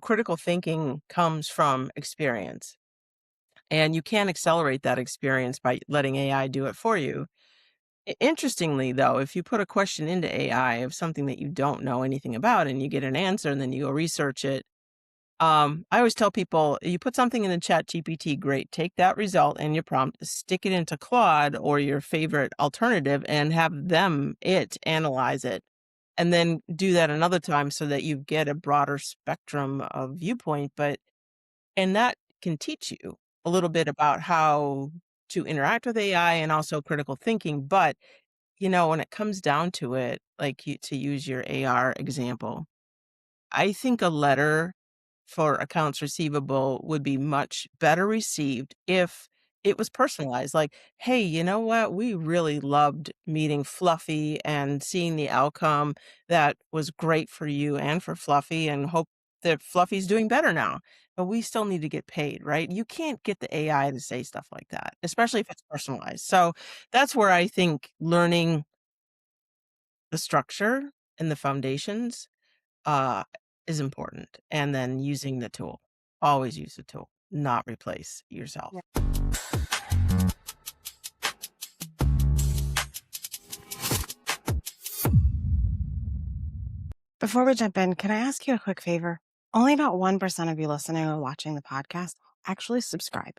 Critical thinking comes from experience, and you can accelerate that experience by letting AI do it for you. Interestingly, though, if you put a question into AI of something that you don't know anything about and you get an answer and then you go research it, I always tell people, you put something in the chat GPT, great. Take that result and your prompt, stick it into Claude or your favorite alternative and have it analyze it. And then do that another time so that you get a broader spectrum of viewpoint. And that can teach you a little bit about how to interact with AI and also critical thinking. But, when it comes down to it, to use your AR example, I think a letter for accounts receivable would be much better received if it was personalized. Like, hey, you know what? We really loved meeting Fluffy and seeing the outcome that was great for you and for Fluffy, and hope that Fluffy's doing better now. But we still need to get paid, right? You can't get the AI to say stuff like that, especially if it's personalized. So that's where I think learning the structure and the foundations uh, is important, and then using the tool. Always use the tool, not replace yourself. Yeah. Before we jump in, can I ask you a quick favor? Only about 1% of you listening or watching the podcast actually subscribe.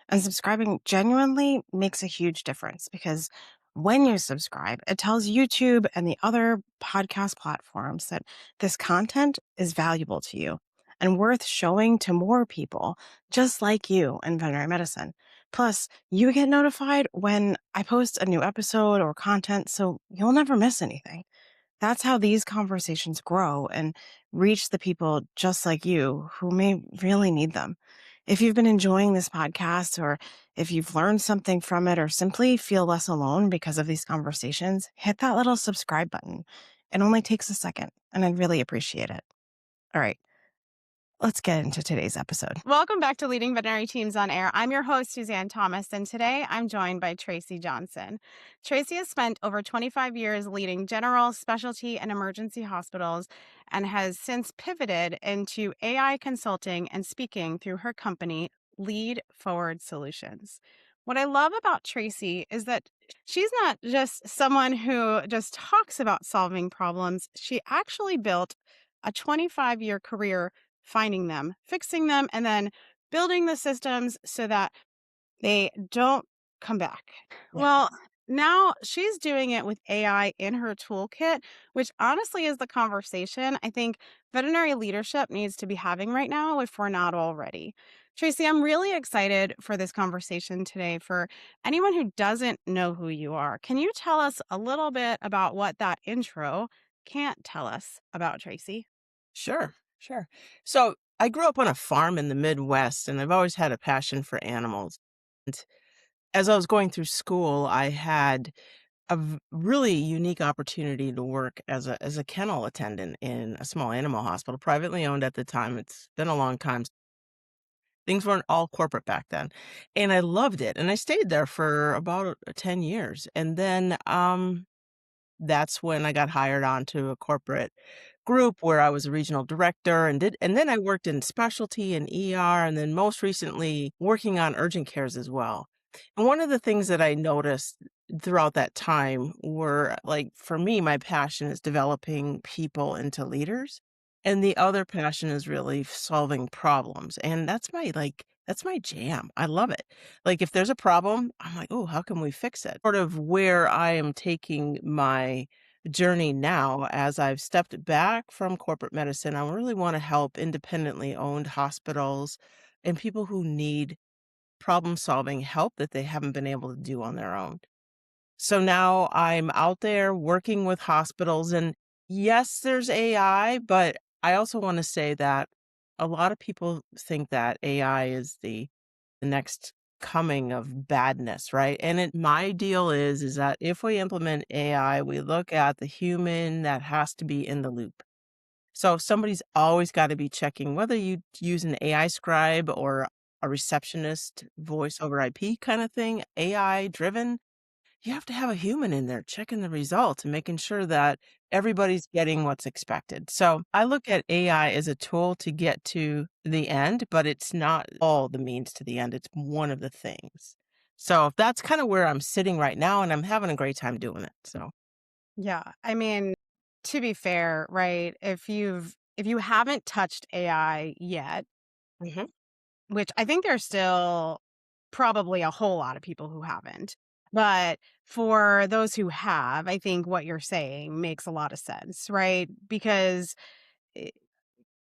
And subscribing genuinely makes a huge difference because when you subscribe, it tells YouTube and the other podcast platforms that this content is valuable to you and worth showing to more people just like you in veterinary medicine. Plus, you get notified when I post a new episode or content, so you'll never miss anything. That's how these conversations grow and reach the people just like you who may really need them. If you've been enjoying this podcast, or if you've learned something from it, or simply feel less alone because of these conversations, hit that little subscribe button. It only takes a second, and I'd really appreciate it. All right, let's get into today's episode. Welcome back to Leading Veterinary Teams on Air. I'm your host, Suzanne Thomas, and today I'm joined by Tracey Johnson. Tracey has spent over 25 years leading general, specialty, and emergency hospitals and has since pivoted into AI consulting and speaking through her company, Lead Forward Solutions. What I love about Tracey is that she's not just someone who just talks about solving problems. She actually built a 25-year career finding them, fixing them, and then building the systems so that they don't come back. Yeah. Well, now she's doing it with AI in her toolkit, which honestly is the conversation I think veterinary leadership needs to be having right now if we're not already. Tracey, I'm really excited for this conversation today. For anyone who doesn't know who you are, can you tell us a little bit about what that intro can't tell us about Tracey? Sure, sure. So I grew up on a farm in the Midwest, and I've always had a passion for animals. And as I was going through school, I had a really unique opportunity to work as a kennel attendant in a small animal hospital, privately owned at the time. It's been a long time. Things weren't all corporate back then. And I loved it. And I stayed there for about 10 years. And then that's when I got hired onto a corporate group where I was a regional director, and then I worked in specialty and ER, and then most recently working on urgent cares as well. And one of the things that I noticed throughout that time were, like, for me, my passion is developing people into leaders. And the other passion is really solving problems. And that's my jam. I love it. Like, if there's a problem, I'm like, oh, how can we fix it? Sort of where I am taking my journey now as I've stepped back from corporate medicine. I really want to help independently owned hospitals and people who need problem solving help that they haven't been able to do on their own. So now I'm out there working with hospitals, and yes, there's AI, but I also want to say that a lot of people think that AI is the next coming of badness, right? And my deal is that if we implement AI, we look at the human that has to be in the loop. So somebody's always got to be checking whether you use an AI scribe or a receptionist voice over IP kind of thing, AI driven. you have to have a human in there checking the results and making sure that everybody's getting what's expected. So I look at AI as a tool to get to the end, but it's not all the means to the end. It's one of the things. So that's kind of where I'm sitting right now, and I'm having a great time doing it. So, Yeah. I mean, to be fair, right? If you haven't touched AI yet, mhm. which I think there's still probably a whole lot of people who haven't. But for those who have, I think what you're saying makes a lot of sense, right? Because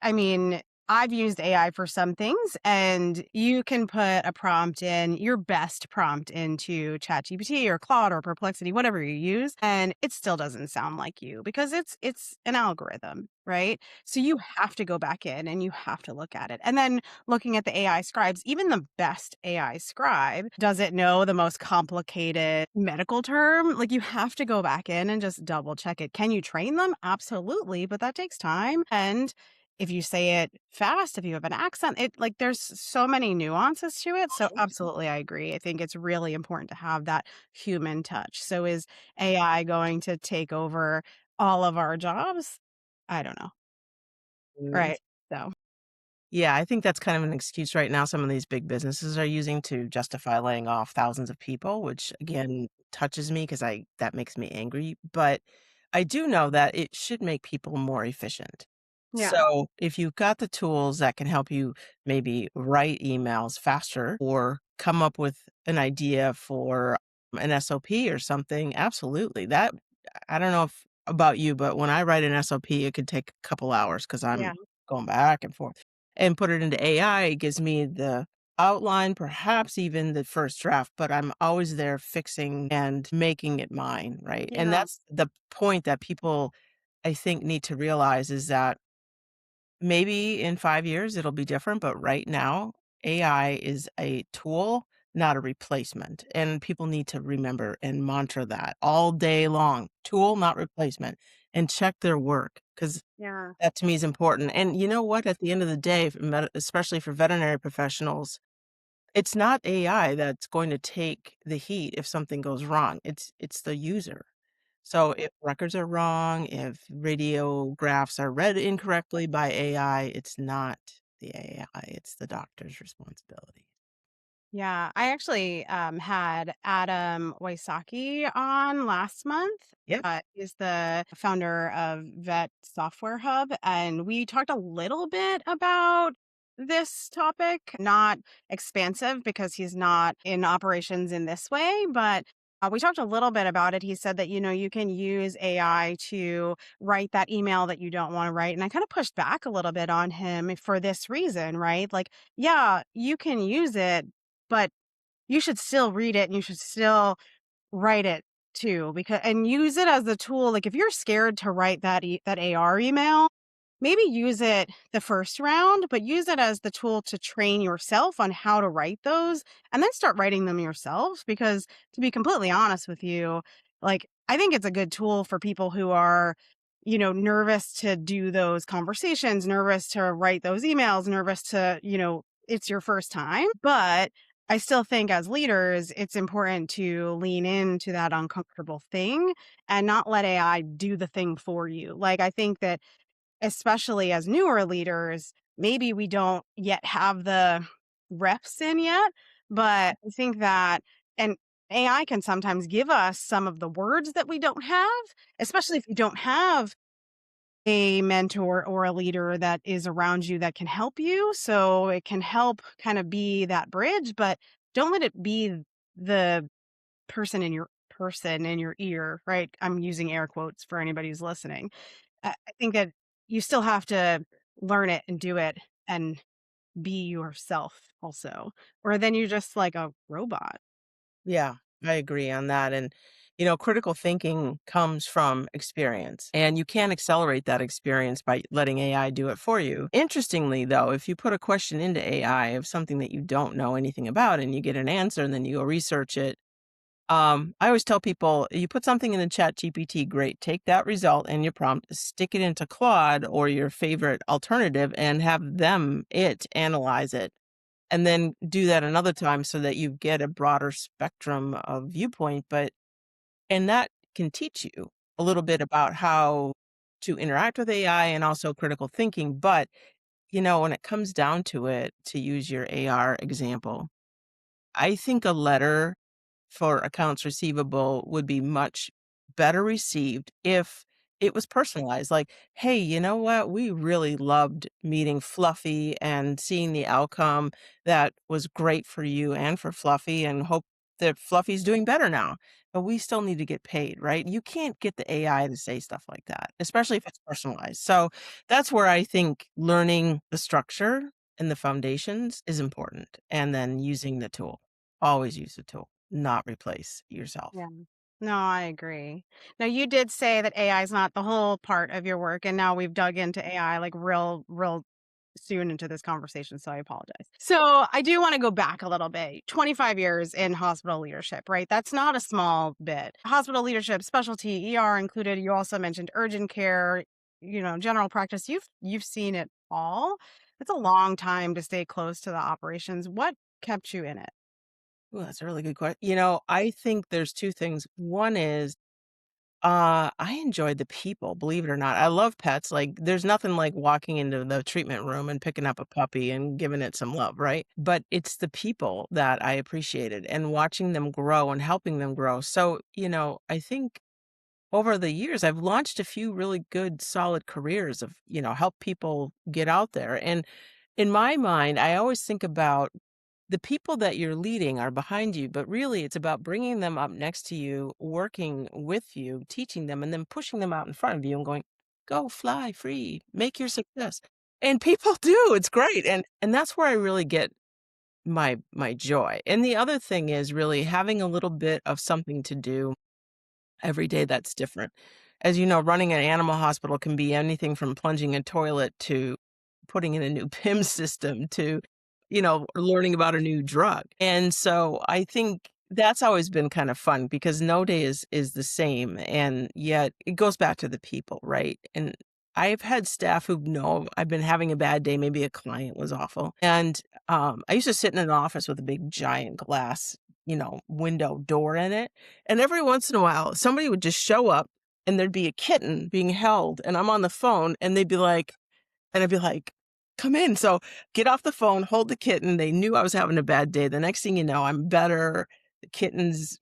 I mean, I've used AI for some things, and you can put a prompt in, your best prompt into ChatGPT or Claude or Perplexity, whatever you use, and it still doesn't sound like you because it's an algorithm, right? So you have to go back in and you have to look at it. And then looking at the AI scribes, even the best AI scribe, does it know the most complicated medical term? Like you have to go back in and just double check it. Can you train them? Absolutely, but that takes time. And if you say it fast, if you have an accent, it like there's so many nuances to it. So absolutely I agree. I think it's really important to have that human touch. So is AI going to take over all of our jobs? I don't know. Mm. Right. So Yeah, I think that's kind of an excuse right now some of these big businesses are using to justify laying off thousands of people, which again touches me because I that makes me angry. But I do know that it should make people more efficient. yeah. So if you've got the tools that can help you maybe write emails faster or come up with an idea for an SOP or something, absolutely. That I don't know if about you, but when I write an SOP, it could take a couple hours because I'm Yeah. going back and forth and put it into AI. It gives me the outline, perhaps even the first draft, but I'm always there fixing and making it mine, right? And Yeah. that's the point that people, I think, need to realize is that maybe in 5 years it'll be different, but right now, AI is a tool, not a replacement, and people need to remember and mantra that all day long. Tool, not replacement, and check their work because Yeah. that to me is important, and you know what? At the end of the day, for especially for veterinary professionals, it's not AI that's going to take the heat if something goes wrong. It's the user. So if records are wrong, if radiographs are read incorrectly by AI, it's not the AI, it's the doctor's responsibility. Yeah, I actually had Adam Wysocki on last month. Yep. He's the founder of Vet Software Hub, and we talked a little bit about this topic. Not expansive because he's not in operations in this way, but we talked a little bit about it. He said that you can use AI to write that email that you don't want to write, and I kind of pushed back a little bit on him for this reason, right? Like, yeah, you can use it, but you should still read it and you should still write it too, because and use it as a tool. Like if you're scared to write that AR email, maybe use it the first round, but use it as the tool to train yourself on how to write those and then start writing them yourself. Because to be completely honest with you, like I think it's a good tool for people who are, nervous to do those conversations, nervous to write those emails, nervous to, it's your first time. But I still think as leaders, it's important to lean into that uncomfortable thing and not let AI do the thing for you. Like, I think that especially as newer leaders, maybe we don't yet have the reps in yet, but I think that, and AI can sometimes give us some of the words that we don't have, especially if you don't have a mentor or a leader that is around you that can help you. So it can help kind of be that bridge, but don't let it be the person in your ear, right? I'm using air quotes for anybody who's listening. I think that you still have to learn it and do it and be yourself also, or then you're just like a robot. Yeah, I agree on that. And, critical thinking comes from experience, and you can't accelerate that experience by letting AI do it for you. Interestingly, though, if you put a question into AI of something that you don't know anything about and you get an answer and then you go research it, I always tell people you put something in the chat GPT, great. Take that result and your prompt, stick it into Claude or your favorite alternative and have it analyze it and then do that another time so that you get a broader spectrum of viewpoint. But And that can teach you a little bit about how to interact with AI and also critical thinking. But, when it comes down to it, to use your AR example, I think a letter for accounts receivable would be much better received if it was personalized. Like, hey, you know what? We really loved meeting Fluffy and seeing the outcome that was great for you and for Fluffy, and hope that Fluffy's doing better now. But we still need to get paid, right? You can't get the AI to say stuff like that, especially if it's personalized. So that's where I think learning the structure and the foundations is important, and then using the tool. Always use the tool, not replace yourself. Yeah. No, I agree. Now, you did say that AI is not the whole part of your work, and now we've dug into AI like real soon into this conversation, so I apologize. So, I do want to go back a little bit. 25 years in hospital leadership, right? That's not a small bit. Hospital leadership, specialty, ER included. You also mentioned urgent care, general practice. You've seen it all. It's a long time to stay close to the operations. What kept you in it? Ooh, that's a really good question. I think there's 2 things. One is, I enjoyed the people, believe it or not. I love pets. Like, there's nothing like walking into the treatment room and picking up a puppy and giving it some love, right? But it's the people that I appreciated and watching them grow and helping them grow. So, I think over the years, I've launched a few really good, solid careers of, help people get out there. And in my mind, I always think about the people that you're leading are behind you, but really it's about bringing them up next to you, working with you, teaching them, and then pushing them out in front of you and going, go fly free, make your success. And people do. It's great. And that's where I really get my joy. And the other thing is really having a little bit of something to do every day that's different. As you know, running an animal hospital can be anything from plunging a toilet to putting in a new PIM system to, learning about a new drug. And so I think that's always been kind of fun because no day is the same. And yet it goes back to the people, right? And I've had staff who know I've been having a bad day. Maybe a client was awful. And I used to sit in an office with a big giant glass, window door in it. And every once in a while, somebody would just show up and there'd be a kitten being held. And I'm on the phone and I'd be like, come in. So get off the phone, hold the kitten. They knew I was having a bad day. The next thing you know, I'm better. The kitten's,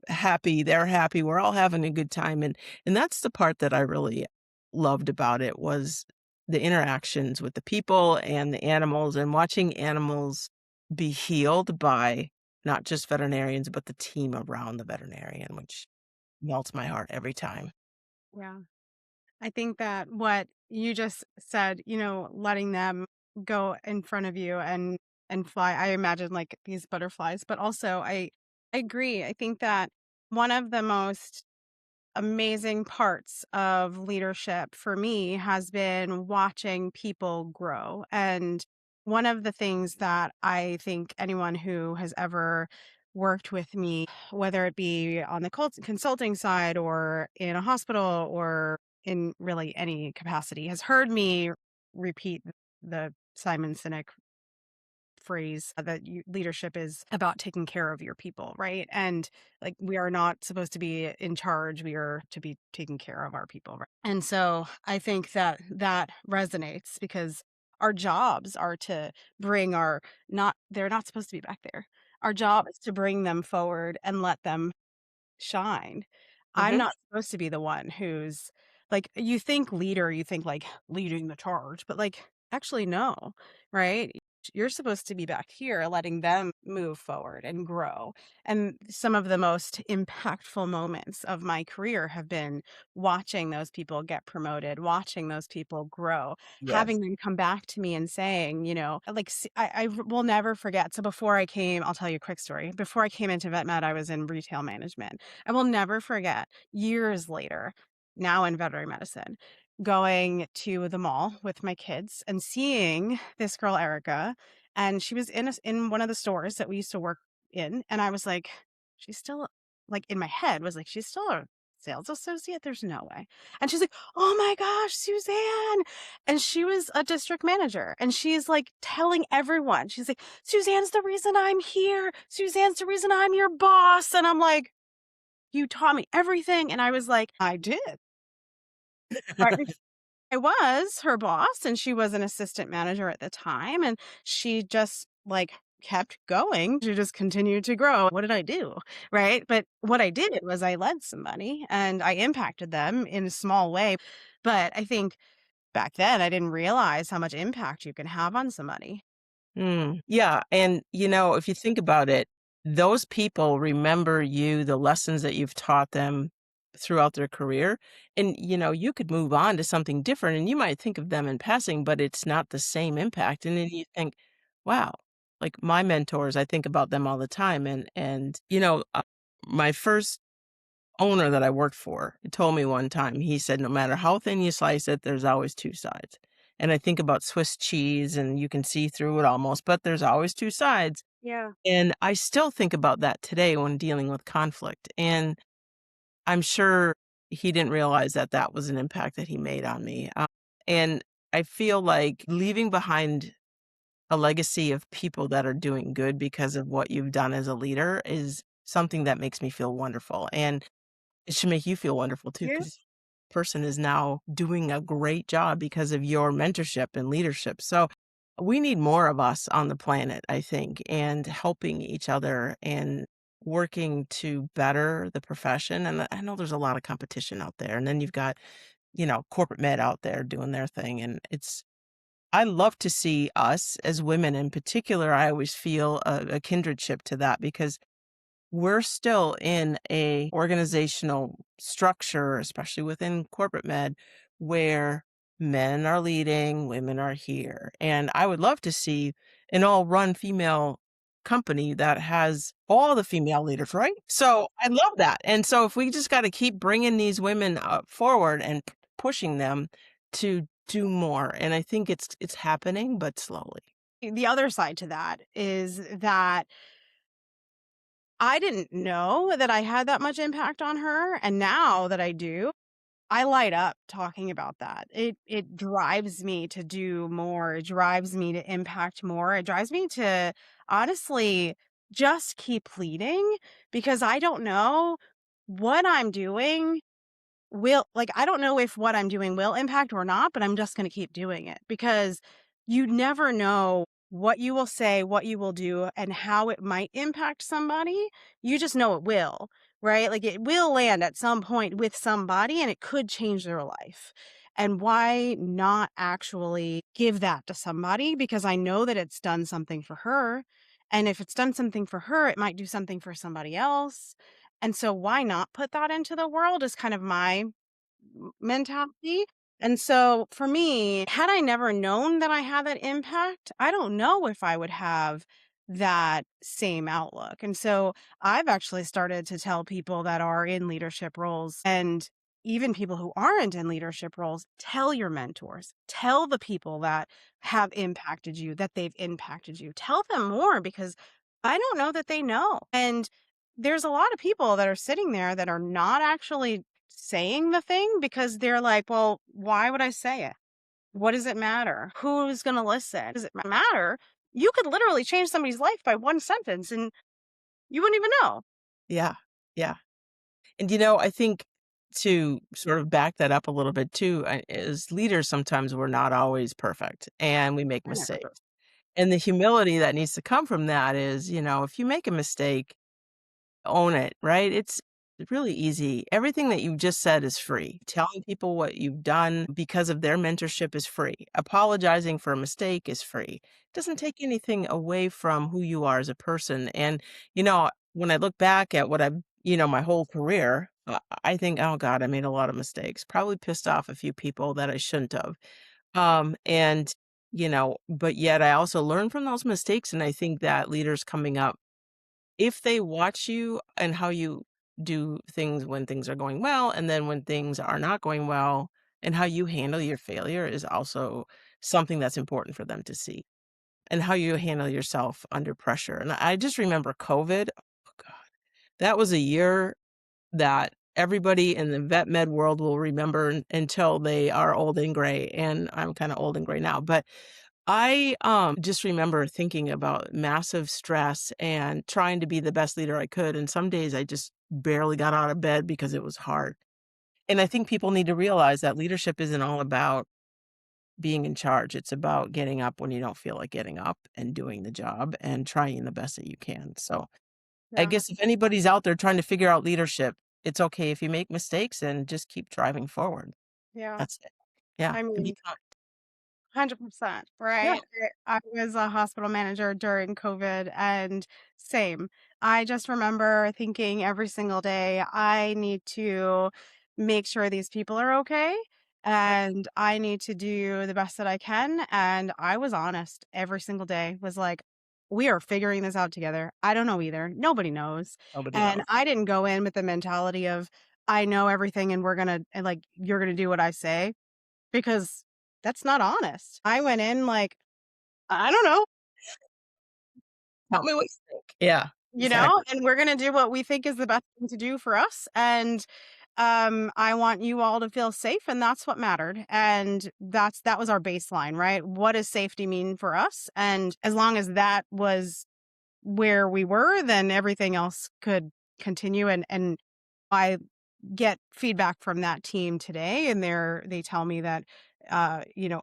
happy. They're happy. We're all having a good time. And that's the part that I really loved about it was the interactions with the people and the animals and watching animals be healed by not just veterinarians, but the team around the veterinarian, which melts my heart every time. Yeah. I think that what you just said, letting them go in front of you and fly. I imagine like these butterflies, but also I agree. I think that one of the most amazing parts of leadership for me has been watching people grow. And one of the things that I think anyone who has ever worked with me, whether it be on the consulting side or in a hospital or in really any capacity, has heard me repeat the Simon Sinek phrase that leadership is about taking care of your people, right? And like we are not supposed to be in charge, we are to be taking care of our people. Right? And so I think that that resonates because our jobs are to bring our not they're not supposed to be back there. Our job is to bring them forward and let them shine. I'm Mhm. not supposed to be the one who's like, you think leader, you think like leading the charge, but like, actually, no, right? You're supposed to be back here letting them move forward and grow. And some of the most impactful moments of my career have been watching those people get promoted, watching those people grow, Yes. having them come back to me and saying, like, I will never forget. So before I came, I'll tell you a quick story. Before I came into vet med, I was in retail management. I will never forget years later, now in veterinary medicine, going to the mall with my kids and seeing this girl, Erica, and she was in one of the stores that we used to work in. And I was like, she's still like in my head was like, she's still a sales associate. There's no way. And she's like, oh my gosh, Suzanne. And she was a district manager. And she's like telling everyone, she's like, Suzanne's the reason I'm here. Suzanne's the reason I'm your boss. And I'm like, You taught me everything." And I was like, "I did." Right. I was her boss, and she was an assistant manager at the time, and she just, like, kept going. She just continued to grow. What did I do? Right? But what I did was I led somebody, and I impacted them in a small way. But I think back then, I didn't realize how much impact you can have on somebody. Yeah, and, if you think about it, those people remember you, the lessons that you've taught them throughout their career, and, you could move on to something different, and you might think of them in passing, but it's not the same impact, and then you think, "Wow." Like, my mentors, I think about them all the time, and my first owner that I worked for told me one time, he said, "No matter how thin you slice it, there's always 2 sides." And I think about Swiss cheese and you can see through it almost, but there's always 2 sides. Yeah. And I still think about that today when dealing with conflict. And I'm sure he didn't realize that that was an impact that he made on me. And I feel like leaving behind a legacy of people that are doing good because of what you've done as a leader is something that makes me feel wonderful. And it should make you feel wonderful too, Yeah. because person is now doing a great job because of your mentorship and leadership. So we need more of us on the planet, I think, and helping each other and working to better the profession. And I know there's a lot of competition out there. And then you've got, corporate med out there doing their thing. And I love to see us as women in particular. I always feel a kindredship to that because we're still in a organizational structure, especially within corporate med, where men are leading, women are here. And I would love to see an all-run female company that has all the female leaders, right? So I love that. And so if we just got to keep bringing these women forward and pushing them to do more, and I think it's happening, but slowly. The other side to that is that I didn't know that I had that much impact on her, and now that I do, I light up talking about that. It drives me to do more. It drives me to impact more. It drives me to honestly just keep leading because I don't know what I'm doing I don't know if what I'm doing will impact or not, but I'm just going to keep doing it because you never know what you will say, what you will do, and how it might impact somebody. You just know it will, right? Like it will land at some point with somebody and it could change their life. And why not actually give that to somebody? Because I know that it's done something for her. And if it's done something for her, it might do something for somebody else. And so why not put that into the world is kind of my mentality. And so for me, had I never known that I had that impact, I don't know if I would have that same outlook. And so I've actually started to tell people that are in leadership roles and even people who aren't in leadership roles, tell your mentors, tell the people that have impacted you, that they've impacted you. Tell them more because I don't know that they know. And there's a lot of people that are sitting there that are not actually saying the thing because they're like, "Well, why would I say it? What does it matter? Who's going to listen? Does it matter?" You could literally change somebody's life by one sentence and you wouldn't even know. Yeah. Yeah. And, I think to sort of back that up a little bit too, as leaders, sometimes we're not always perfect and we make I never do. mistakes. And the humility that needs to come from that is, if you make a mistake, own it, right? It's really easy. Everything that you just said is free. Telling people what you've done because of their mentorship is free. Apologizing for a mistake is free. It doesn't take anything away from who you are as a person. And, when I look back at what I've, my whole career, I think, oh God, I made a lot of mistakes. Probably pissed off a few people that I shouldn't have. And, but yet I also learned from those mistakes. And I think that leaders coming up, if they watch you and how you do things when things are going well, and then when things are not going well, and how you handle your failure is also something that's important for them to see, and how you handle yourself under pressure. And I just remember COVID. Oh God, that was a year that everybody in the vet med world will remember until they are old and gray. And I'm kind of old and gray now, but I just remember thinking about massive stress and trying to be the best leader I could, and some days I just barely got out of bed because it was hard. And I think people need to realize that leadership isn't all about being in charge. It's about getting up when you don't feel like getting up and doing the job and trying the best that you can. So, I Yeah. guess if anybody's out there trying to figure out leadership, it's okay if you make mistakes and just keep driving forward. Yeah. That's it. Yeah, I and be mean, kind. 100%, Yeah. right? I was a hospital manager during COVID and same. I just remember thinking every single day, I need to make sure these people are okay and I need to do the best that I can. And I was honest every single day, was like, we are figuring this out together. I don't know either. Nobody knows. Nobody And knows. I didn't go in with the mentality of, I know everything and we're going to, and like, you're going to do what I say because that's not honest. I went in like, I don't know, Tell me what you think. Yeah, exactly. and we're gonna do what we think is the best thing to do for us, and, I want you all to feel safe, and that's what mattered, and that was our baseline, right? What does safety mean for us? And as long as that was where we were, then everything else could continue, and I get feedback from that team today, and they tell me that,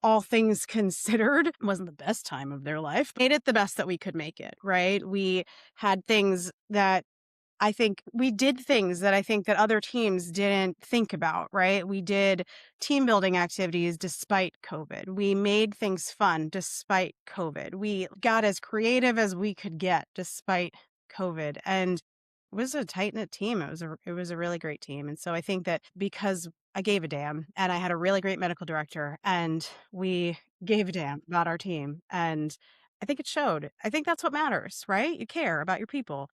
all things considered, wasn't the best time of their life. Made it the best that we could make it, right? We had things that I think we did things that I think that other teams didn't think about, right? We did team building activities despite COVID. We made things fun despite COVID. We got as creative as we could get despite COVID. And it was a tight knit team. It was a really great team. And so I think that because I gave a damn and I had a really great medical director and we gave a damn about our team. And I think it showed. I think that's what matters, right? You care about your people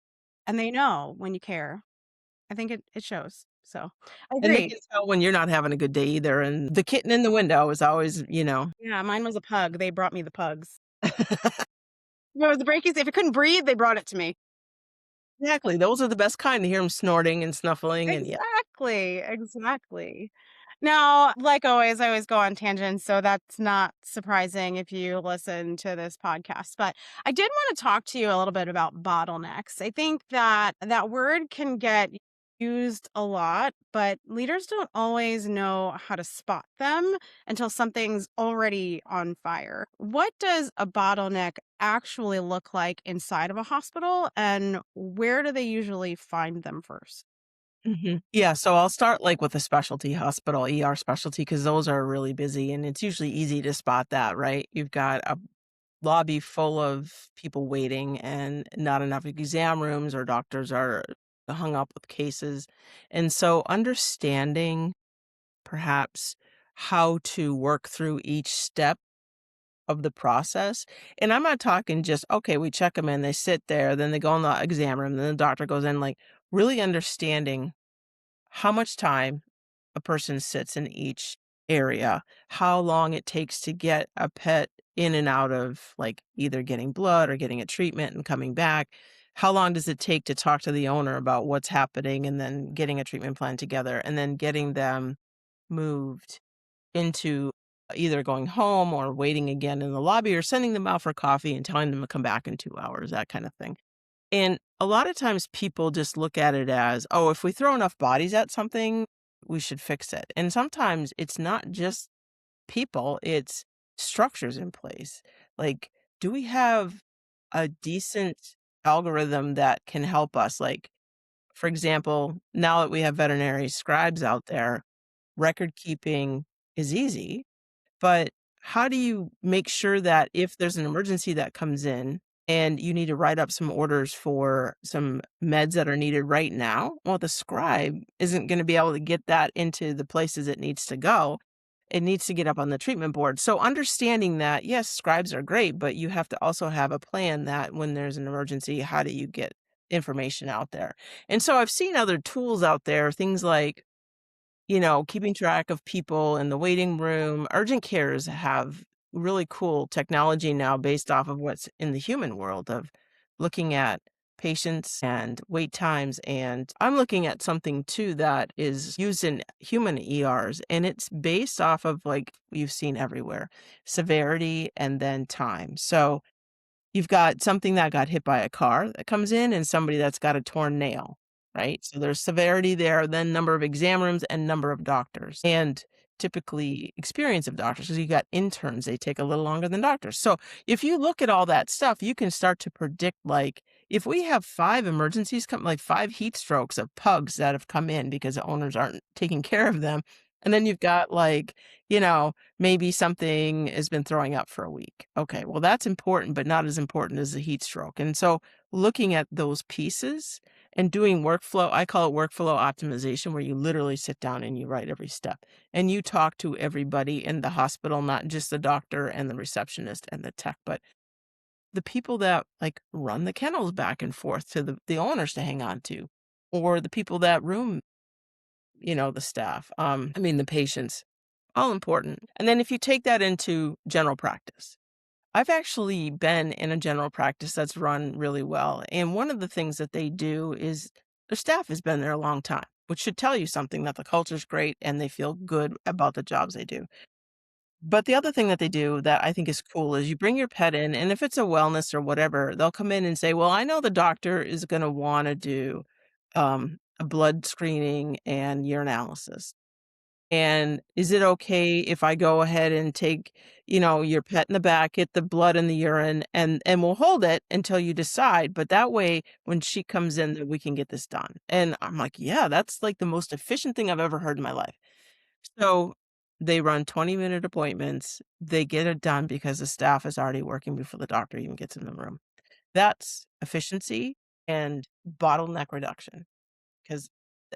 and they know when you care. I think it shows. So, I And they agree. can tell when you're not having a good day either, and the kitten in the window is always, Yeah, mine was a pug. They brought me the pugs. If it was the brachies, if it couldn't breathe, they brought it to me. Exactly, those are the best kind to hear them snorting and snuffling and yeah. Exactly, exactly. Now, like always, I always go on tangents, so that's not surprising if you listen to this podcast. But I did want to talk to you a little bit about bottlenecks. I think that that word can get used a lot, but leaders don't always know how to spot them until something's already on fire. What does a bottleneck actually look like inside of a hospital, and where do they usually find them first? Mhm. Yeah, so I'll start, like, with a specialty hospital, ER specialty, because those are really busy, and it's usually easy to spot that, right? You've got a lobby full of people waiting and not enough exam rooms or doctors are hung up with cases, and so understanding perhaps how to work through each step of the process, and I'm not talking just, okay, we check them in, they sit there, then they go in the exam room, then the doctor goes in, like, really understanding how much time a person sits in each area, how long it takes to get a pet in and out of, like, either getting blood or getting a treatment and coming back. How long does it take to talk to the owner about what's happening and then getting a treatment plan together and then getting them moved into either going home or waiting again in the lobby or sending them out for coffee and telling them to come back in 2 hours, that kind of thing. And a lot of times people just look at it as, "Oh, if we throw enough bodies at something, we should fix it." And sometimes it's not just people, it's structures in place. Like, do we have a decent algorithm that can help us? Like, for example, now that we have veterinary scribes out there, record keeping is easy, but how do you make sure that if there's an emergency that comes in and you need to write up some orders for some meds that are needed right now? Well, the scribe isn't going to be able to get that into the places it needs to go. It needs to get up on the treatment board. So understanding that, yes, scribes are great, but you have to also have a plan that when there's an emergency, how do you get information out there? And so I've seen other tools out there, things like keeping track of people in the waiting room. Urgent cares have really cool technology now based off of what's in the human world of looking at patients and wait times. And I'm looking at something too that is used in human ERs, and it's based off of like you've seen everywhere severity and then time. So you've got something that got hit by a car that comes in and somebody that's got a torn nail, right? So there's severity there, then number of exam rooms and number of doctors, and typically experience of doctors because you got interns, they take a little longer than doctors. So if you look at all that stuff, you can start to predict like if we have 5 emergencies come like 5 heat strokes of pugs that have come in because the owners aren't taking care of them. And then you've got like, maybe something has been throwing up for a week. Okay, well, that's important, but not as important as a heat stroke. And so looking at those pieces and doing workflow, I call it workflow optimization, where you literally sit down and you write every step and you talk to everybody in the hospital, not just the doctor and the receptionist and the tech, but the people that like run the kennels back and forth to the owners to hang on to, or the people that room, the staff, the patients, all important. And then if you take that into general practice, I've actually been in a general practice that's run really well. And one of the things that they do is their staff has been there a long time, which should tell you something that the culture's great and they feel good about the jobs they do. But the other thing that they do that I think is cool is you bring your pet in, and if it's a wellness or whatever, they'll come in and say, well, I know the doctor is going to want to do a blood screening and urinalysis. And is it okay if I go ahead and take, your pet in the back, get the blood and the urine, and we'll hold it until you decide. But that way, when she comes in, then we can get this done. And I'm like, yeah, that's like the most efficient thing I've ever heard in my life. So they run 20-minute appointments. They get it done because the staff is already working before the doctor even gets in the room. That's efficiency and bottleneck reduction. Because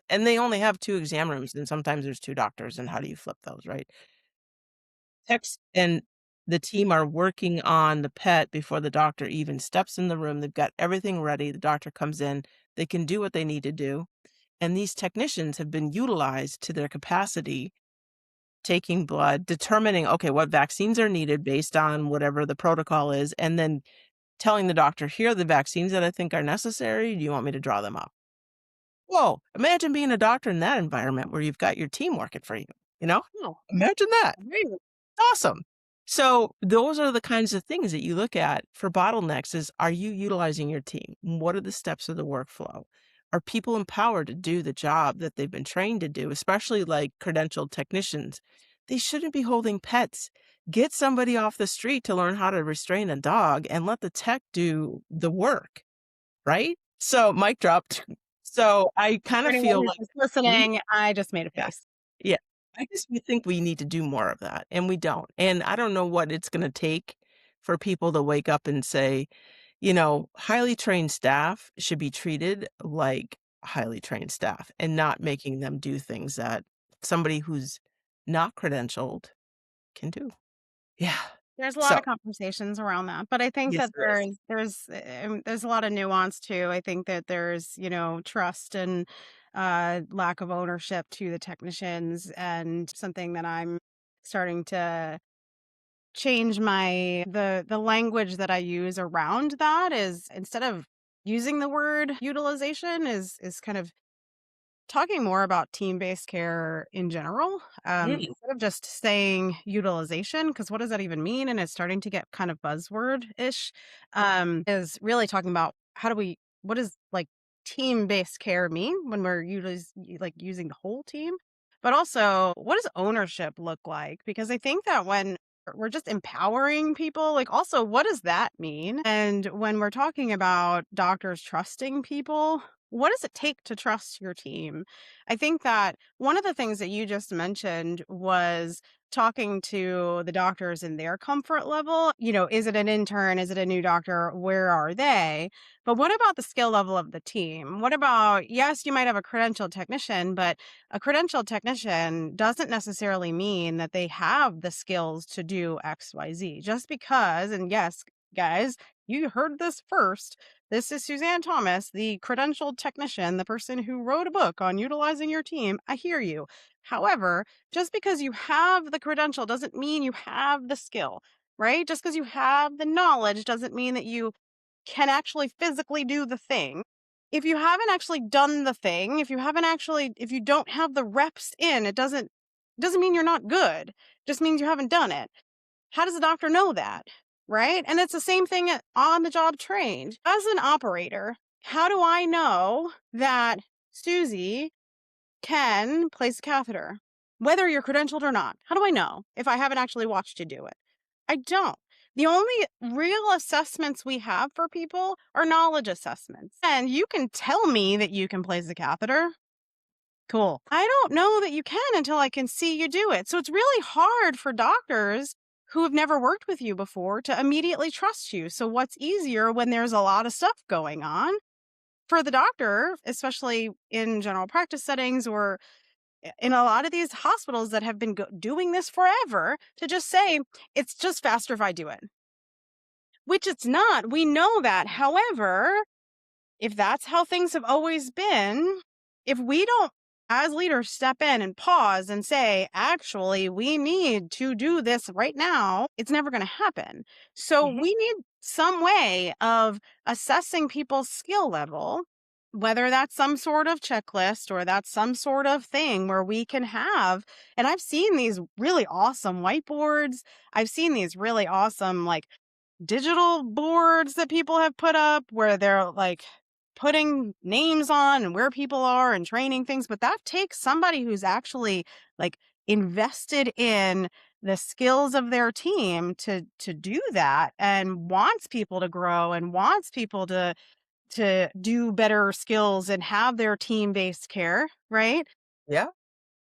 and they only have 2 exam rooms, and sometimes there's 2 doctors, and how do you flip those, right? Techs and the team are working on the pet before the doctor even steps in the room. They've got everything ready. The doctor comes in, they can do what they need to do, and these technicians have been utilized to their capacity, taking blood, determining, okay, what vaccines are needed based on whatever the protocol is, and then telling the doctor, "Here are the vaccines that I think are necessary. Do you want me to draw them up?" Whoa, imagine being a doctor in that environment where you've got your team working for you, you know? Oh, imagine that. Right. Awesome. So those are the kinds of things that you look at for bottlenecks is, are you utilizing your team? What are the steps of the workflow? Are people empowered to do the job that they've been trained to do, especially like credentialed technicians? They shouldn't be holding pets. Get somebody off the street to learn how to restrain a dog and let the tech do the work, right? So mic dropped. So I kind For of anyone feel who's like just we listening, I just made a yeah, face. yeah. I just we think we need to do more of that, and we don't. And I don't know what it's gonna take for people to wake up and say, highly trained staff should be treated like highly trained staff and not making them do things that somebody who's not credentialed can do. Yeah. There's a lot So of conversations around that, but I think yes, that there is. there's a lot of nuance too. I think that there's, trust and lack of ownership to the technicians, and something that I'm starting to change the language that I use around that is, instead of using the word utilization, is kind of talking more about team-based care in general, Mm, instead of just saying utilization, because what does that even mean? And it's starting to get kind of buzzword-ish, is really talking about what does, like, team-based care mean when we're using the whole team? But also, what does ownership look like? Because I think that when we're just empowering people, like, also, what does that mean? And when we're talking about doctors trusting people, what does it take to trust your team? I think that one of the things that you just mentioned was talking to the doctors in their comfort level. Is it an intern? Is it a new doctor? Where are they? But what about the skill level of the team? What about, yes, you might have a credentialed technician, but a credentialed technician doesn't necessarily mean that they have the skills to do XYZ. Just because, and yes, guys, you heard this first. This is Suzanne Thomas, the credentialed technician, the person who wrote a book on utilizing your team. I hear you. However, just because you have the credential doesn't mean you have the skill, right? Just because you have the knowledge doesn't mean that you can actually physically do the thing. If you haven't actually done the thing, if you don't have the reps in, it doesn't mean you're not good. It just means you haven't done it. How does a doctor know that? Right? And it's the same thing on the job trained. As an operator, how do I know that Susie can place a catheter, whether you're credentialed or not? How do I know if I haven't actually watched you do it? I don't. The only real assessments we have for people are knowledge assessments. And you can tell me that you can place a catheter. Cool. I don't know that you can until I can see you do it. So it's really hard for doctors who have never worked with you before to immediately trust you. So what's easier when there's a lot of stuff going on for the doctor, especially in general practice settings or in a lot of these hospitals that have been doing this forever, to just say, it's just faster if I do it, which it's not. We know that. However, if that's how things have always been, if we don't, as leaders, step in and pause and say, actually, we need to do this right now, it's never going to happen. So Mhm. we need some way of assessing people's skill level, whether that's some sort of checklist or that's some sort of thing where we can have. And I've seen these really awesome whiteboards. I've seen these really awesome, like, digital boards that people have put up where they're like putting names on and where people are and training things, but that takes somebody who's actually like invested in the skills of their team to do that and wants people to grow and wants people to do better skills and have their team-based care, right? Yeah.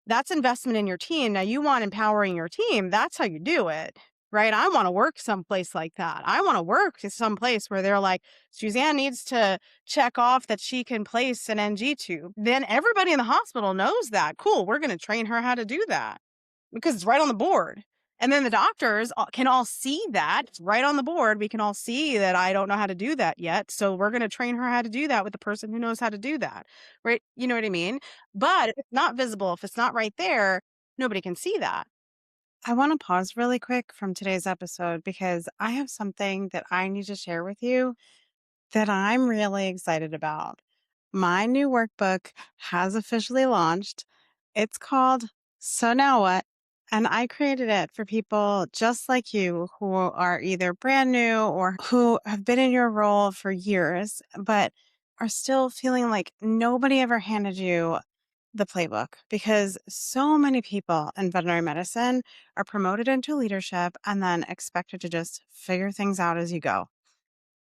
That's investment in your team. Now you want empowering your team. That's how you do it, right? I want to work someplace like that. I want to work at some place where they're like, Suzanne needs to check off that she can place an NG tube. Then everybody in the hospital knows that. Cool. We're going to train her how to do that because it's right on the board. And then the doctors can all see that it's right on the board. We can all see that I don't know how to do that yet. So we're going to train her how to do that with the person who knows how to do that. Right. You know what I mean? But if it's not visible, if it's not right there, nobody can see that. I want to pause really quick from today's episode because I have something that I need to share with you that I'm really excited about. My new workbook has officially launched. It's called So Now What? And I created it for people just like you who are either brand new or who have been in your role for years, but are still feeling like nobody ever handed you the playbook because so many people in veterinary medicine are promoted into leadership and then expected to just figure things out as you go.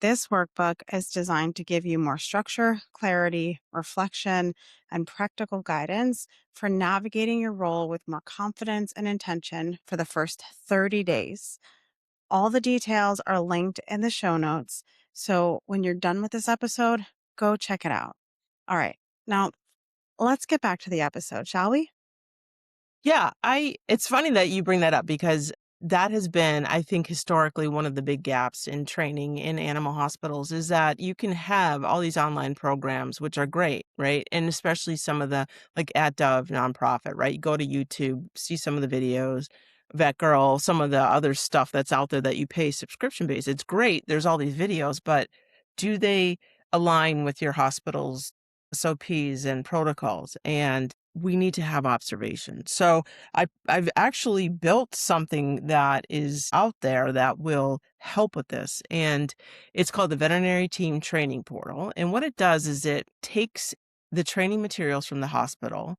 This workbook is designed to give you more structure, clarity, reflection, and practical guidance for navigating your role with more confidence and intention for the first 30 days. All the details are linked in the show notes. So when you're done with this episode, go check it out. All right. Now, let's get back to the episode, shall we? Yeah, it's funny that you bring that up because that has been, I think, historically one of the big gaps in training in animal hospitals is that you can have all these online programs, which are great, right? And especially some of the like at Dove nonprofit, right? You go to YouTube, see some of the videos, Vet Girl, some of the other stuff that's out there that you pay subscription based. It's great. There's all these videos, but do they align with your hospital's SOPs and protocols? And we need to have observation. So I've actually built something that is out there that will help with this. And it's called the Veterinary Team Training Portal. And what it does is it takes the training materials from the hospital,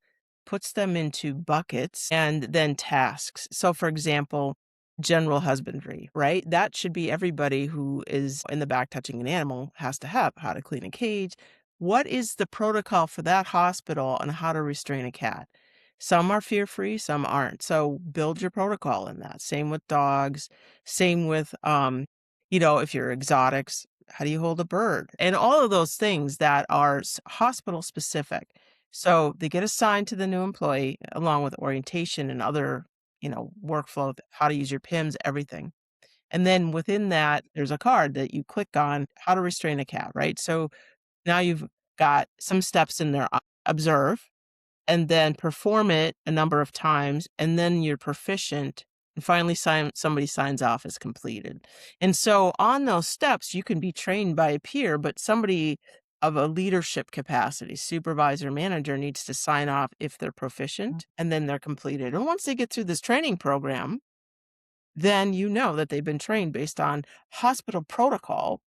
puts them into buckets and then tasks. So for example, general husbandry, right? That should be everybody who is in the back touching an animal has to have how to clean a cage. What is the protocol for that hospital on how to restrain a cat? Some are fear free, some aren't. So build your protocol in that. Same with dogs, same with if you're exotics, how do you hold a bird? And all of those things that are hospital specific. So they get assigned to the new employee along with orientation and other, workflow, how to use your PIMS, everything. And then within that, there's a card that you click on how to restrain a cat, right? So now you've got some steps in there. Observe and then perform it a number of times, and then you're proficient And finally somebody signs off as completed. And so on those steps, you can be trained by a peer, but somebody of a leadership capacity, supervisor, manager needs to sign off if they're proficient and then they're completed. And once they get through this training program, then you know that they've been trained based on hospital protocol.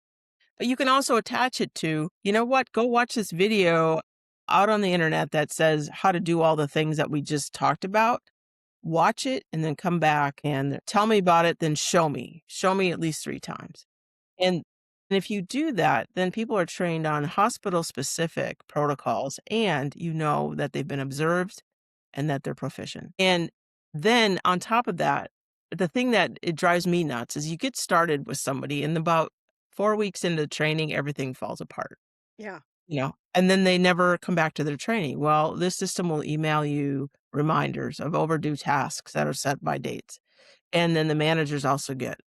But you can also attach it to, you know what, go watch this video out on the internet that says how to do all the things that we just talked about. Watch it and then come back and tell me about it, then show me. Show me at least 3 times. And if you do that, then people are trained on hospital specific protocols and you know that they've been observed and that they're proficient. And then on top of that, the thing that it drives me nuts is you get started with somebody and about 4 weeks into training, everything falls apart, Yeah. and then they never come back to their training. Well, this system will email you reminders of overdue tasks that are set by dates. And then the managers also get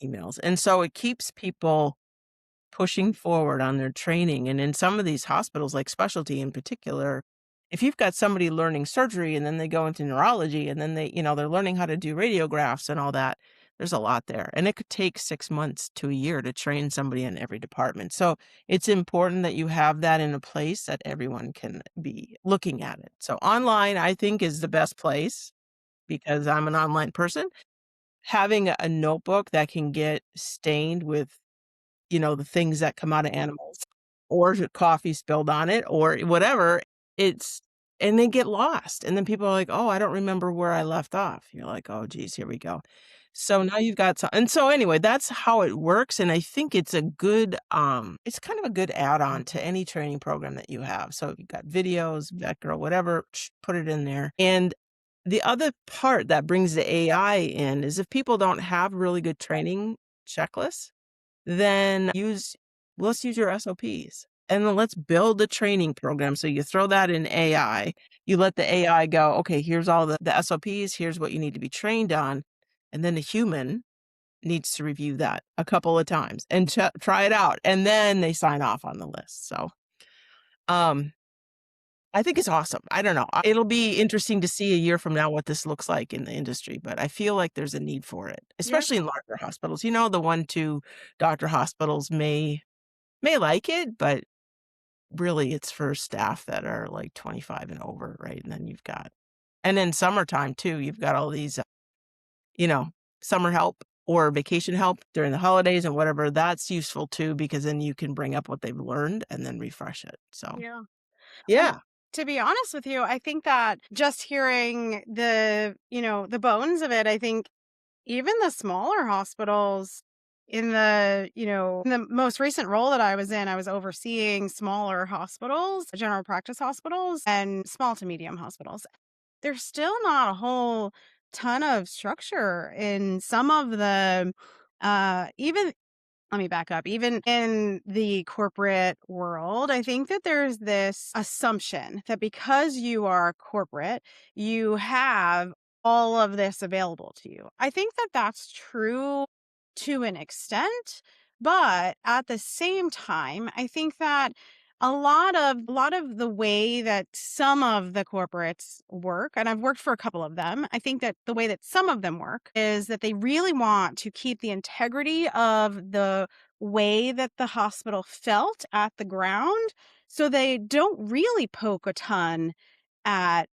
emails. And so it keeps people pushing forward on their training. And in some of these hospitals, like specialty in particular, if you've got somebody learning surgery and then they go into neurology and then they're learning how to do radiographs and all that, there's a lot there. And it could take 6 months to a year to train somebody in every department. So it's important that you have that in a place that everyone can be looking at it. So online, I think, is the best place because I'm an online person. Having a notebook that can get stained with the things that come out of animals or coffee spilled on it or whatever, it's and they get lost, and then people are like, "Oh, I don't remember where I left off." You're like, "Oh, geez, here we go." So now you've got some and so anyway, that's how it works, and I think it's a good, it's kind of a good add-on to any training program that you have. So if you've got videos, Vector, whatever, put it in there. And the other part that brings the AI in is if people don't have really good training checklists, then let's use your SOPs, and then let's build a training program. So you throw that in AI, you let the AI go, "Okay, here's all the SOPs, here's what you need to be trained on," and then a human needs to review that a couple of times and try it out, and then they sign off on the list. So, um, I think it's awesome. I don't know. It'll be interesting to see a year from now what this looks like in the industry, but I feel like there's a need for it, Yeah. especially in larger hospitals. The 1, 2 doctor hospitals may like it, but really it's for staff that are like 25 and over, right? And then and then summertime too, you've got all these, you know, summer help or vacation help during the holidays and whatever. That's useful too, because then you can bring up what they've learned and then refresh it. So, Yeah. And yeah. to be honest with you, I think that just hearing the bones of it, I think even the smaller hospitals in the most recent role that I was in, I was overseeing smaller hospitals, general practice hospitals and small to medium hospitals. There's still not a whole ton of structure in some of the even let me back up. Even in the corporate world, I think that there's this assumption that because you are corporate, you have all of this available to you. I think that that's true to an extent, but at the same time, I think that a lot of the way that some of the corporates work, and I've worked for a couple of them, I think that the way that some of them work is that they really want to keep the integrity of the way that the hospital felt at the ground. So they don't really poke a ton at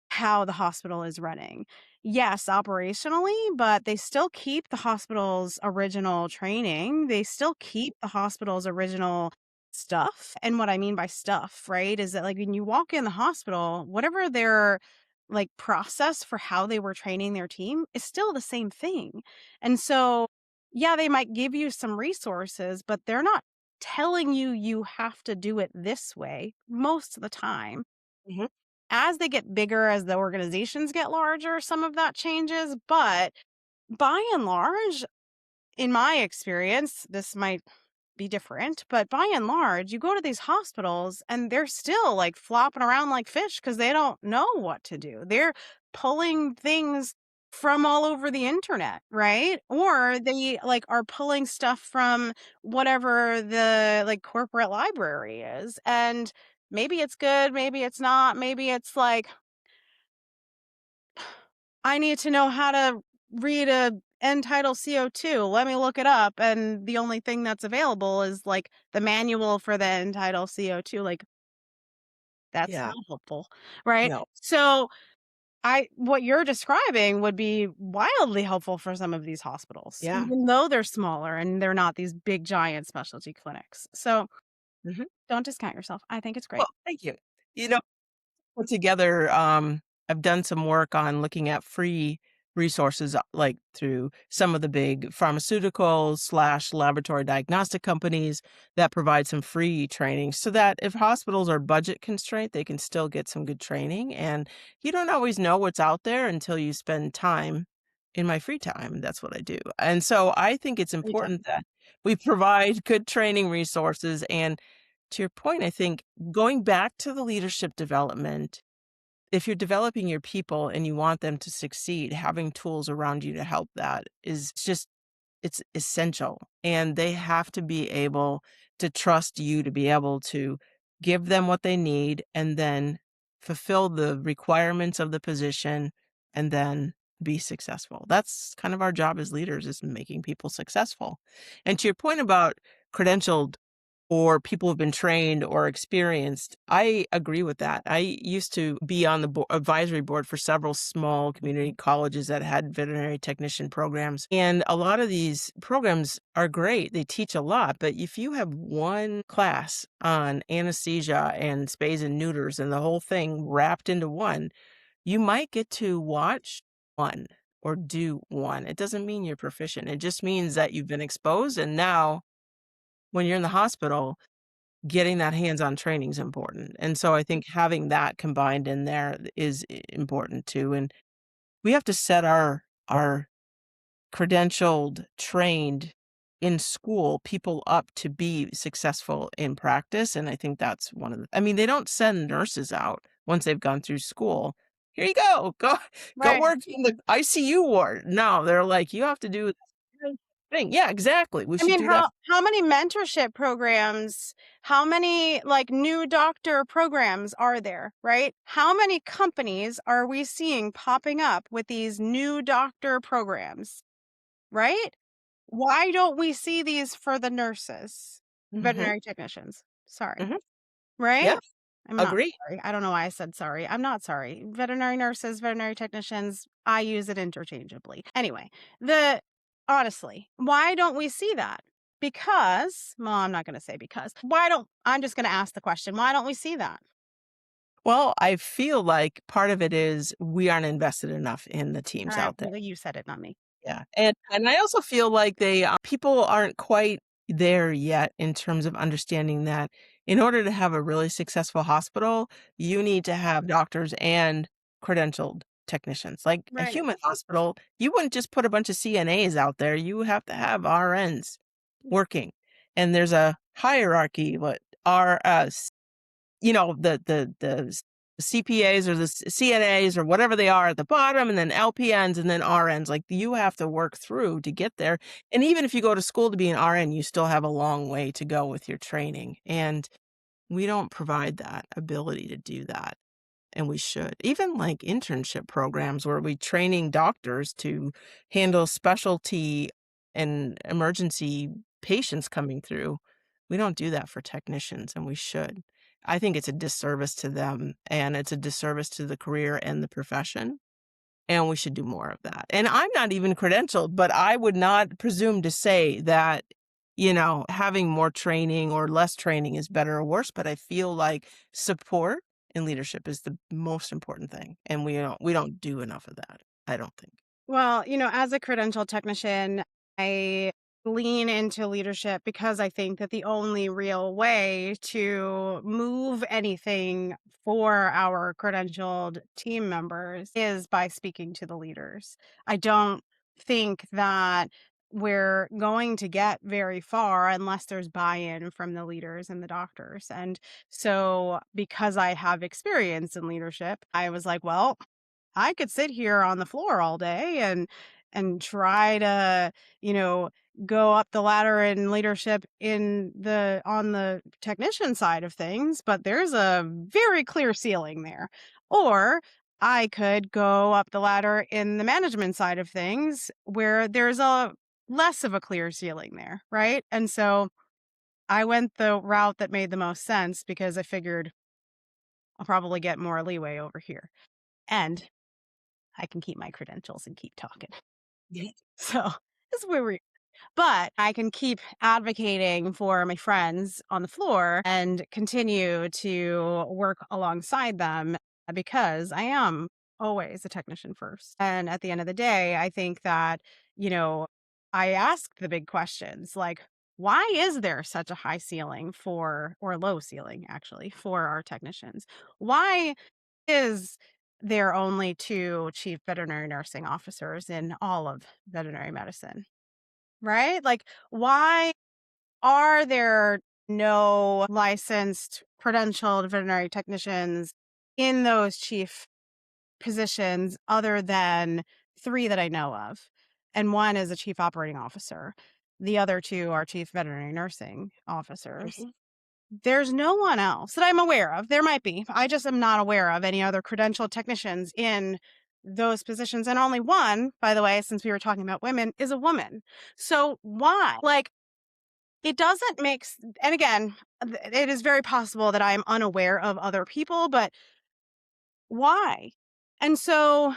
how the hospital is running. Yes, operationally, but they still keep the hospital's original training. They still keep the hospital's original stuff. And what I mean by stuff, right, is that like when you walk in the hospital, whatever their like process for how they were training their team is still the same thing. And so, yeah, they might give you some resources, but they're not telling you have to do it this way most of the time. Mhm. As they get bigger, as the organizations get larger, some of that changes, but by and large, in my experience, this might be different, but by and large, you go to these hospitals and they're still like flopping around like fish because they don't know what to do. They're pulling things from all over the internet, right? Or they like are pulling stuff from whatever the like corporate library is. And maybe it's good, maybe it's not, maybe it's like I need to know how to read a end title CO2. Let me look it up. And the only thing that's available is like the manual for the end title CO2. Like, that's Yeah. not helpful, right? No. So what you're describing would be wildly helpful for some of these hospitals, Yeah. even though they're smaller and they're not these big giant specialty clinics. So Mhm. don't discount yourself. I think it's Well, great. thank you. You know, put together, I've done some work on looking at free resources, like through some of the big pharmaceuticals slash laboratory diagnostic companies that provide some free training so that if hospitals are budget constrained, they can still get some good training. And you don't always know what's out there until you spend time in my free time. That's what I do. And so I think it's Free time. important that we provide good training resources. And to your point, I think going back to the leadership development, if you're developing your people and you want them to succeed, having tools around you to help that is just it's essential. And they have to be able to trust you to be able to give them what they need and then fulfill the requirements of the position and then be successful. That's kind of our job as leaders is making people successful. And to your point about credentialed or people who've been trained or experienced. I agree with that. I used to be on the advisory board for several small community colleges that had veterinary technician programs. And a lot of these programs are great. They teach a lot. But if you have one class on anesthesia and spays and neuters and the whole thing wrapped into one, you might get to watch one or do one. It doesn't mean you're proficient. It just means that you've been exposed. And now when you're in the hospital, getting that hands-on training is important, and so I think having that combined in there is important too, and we have to set our credentialed, trained in school people up to be successful in practice, and I think that's one of the I mean, they don't send nurses out once they've gone through school. "Here you go. Go Right. work in the ICU ward." No, they're like, "You have to do this thing." Yeah, exactly. We I should mean, do that. how many mentorship programs, how many like new doctor programs are there, right? How many companies are we seeing popping up with these new doctor programs, right? Why don't we see these for the nurses, Mhm, veterinary technicians? Sorry, mhm. right? Yeah, I'm not agree. sorry. I don't know why I said sorry. I'm not sorry. Veterinary nurses, veterinary technicians, I use it interchangeably. Anyway, the honestly, why don't we see that? Because, well, I'm not going to say because. I'm just going to ask the question, why don't we see that? Well, I feel like part of it is we aren't invested enough in the teams I out there. well, you said it, not me. Yeah, and I also feel like people aren't quite there yet in terms of understanding that in order to have a really successful hospital, you need to have doctors and credentialed technicians. Like a Right. human hospital, you wouldn't just put a bunch of CNAs out there, you have to have RNs working. And there's a hierarchy, what the CPAs or the CNAs or whatever they are at the bottom, and then LPNs and then RNs, like, you have to work through to get there, and even if you go to school to be an RN, you still have a long way to go with your training, and we don't provide that ability to do that, and we should. Even, like, internship programs where we training doctors to handle specialty and emergency patients coming through. We don't do that for technicians, and we should. I think it's a disservice to them, and it's a disservice to the career and the profession, and we should do more of that. And I'm not even credentialed, but I would not presume to say that, having more training or less training is better or worse, but I feel like support and leadership is the most important thing, and we don't do enough of that, I don't think. Well, as a credential technician, I lean into leadership because I think that the only real way to move anything for our credentialed team members is by speaking to the leaders. I don't think that we're going to get very far unless there's buy-in from the leaders and the doctors. And so because I have experience in leadership, I was like, well, I could sit here on the floor all day and try to, you know, go up the ladder in leadership on the technician side of things, but there's a very clear ceiling there. Or I could go up the ladder in the management side of things where there's a less of a clear ceiling there, right? And so I went the route that made the most sense because I figured I'll probably get more leeway over here. And I can keep my credentials and keep talking. Yeah. So this is where we but I can keep advocating for my friends on the floor and continue to work alongside them because I am always a technician first. And at the end of the day, I think that, you know, I ask the big questions like, why is there such a high ceiling for, or low ceiling actually, for our technicians? Why is there only two chief veterinary nursing officers in all of veterinary medicine? Right? Like, why are there no licensed, credentialed veterinary technicians in those chief positions other than 3 that I know of? And one is a chief operating officer. The other 2 are chief veterinary nursing officers. Mhm. There's no one else that I'm aware of. There might be. I just am not aware of any other credentialed technicians in those positions. And only one, by the way, since we were talking about women, is a woman. So why? Like, it doesn't and again, it is very possible that I'm unaware of other people, but why? And so,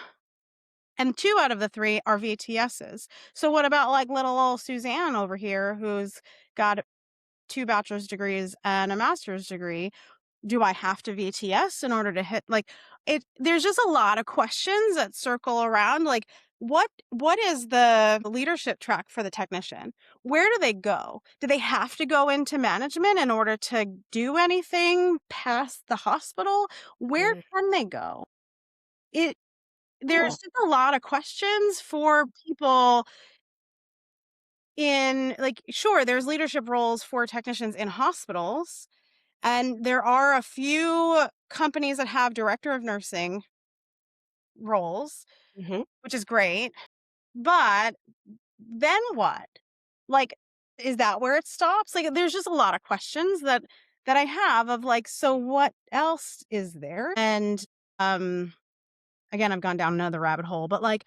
and 2 out of the 3 are VTSs. So what about like little old Suzanne over here who's got 2 bachelor's degrees and a master's degree? Do I have to VTS in order to hit like there's just a lot of questions that circle around like what is the leadership track for the technician? Where do they go? Do they have to go into management in order to do anything past the hospital? Where Mhm. can they go? It there's Well, just a lot of questions for people in like sure there's leadership roles for technicians in hospitals. And there are a few companies that have director of nursing roles, mhm. which is great. But then what? Like, is that where it stops? Like, there's just a lot of questions that I have of like, so what else is there? And um, again, I've gone down another rabbit hole, but like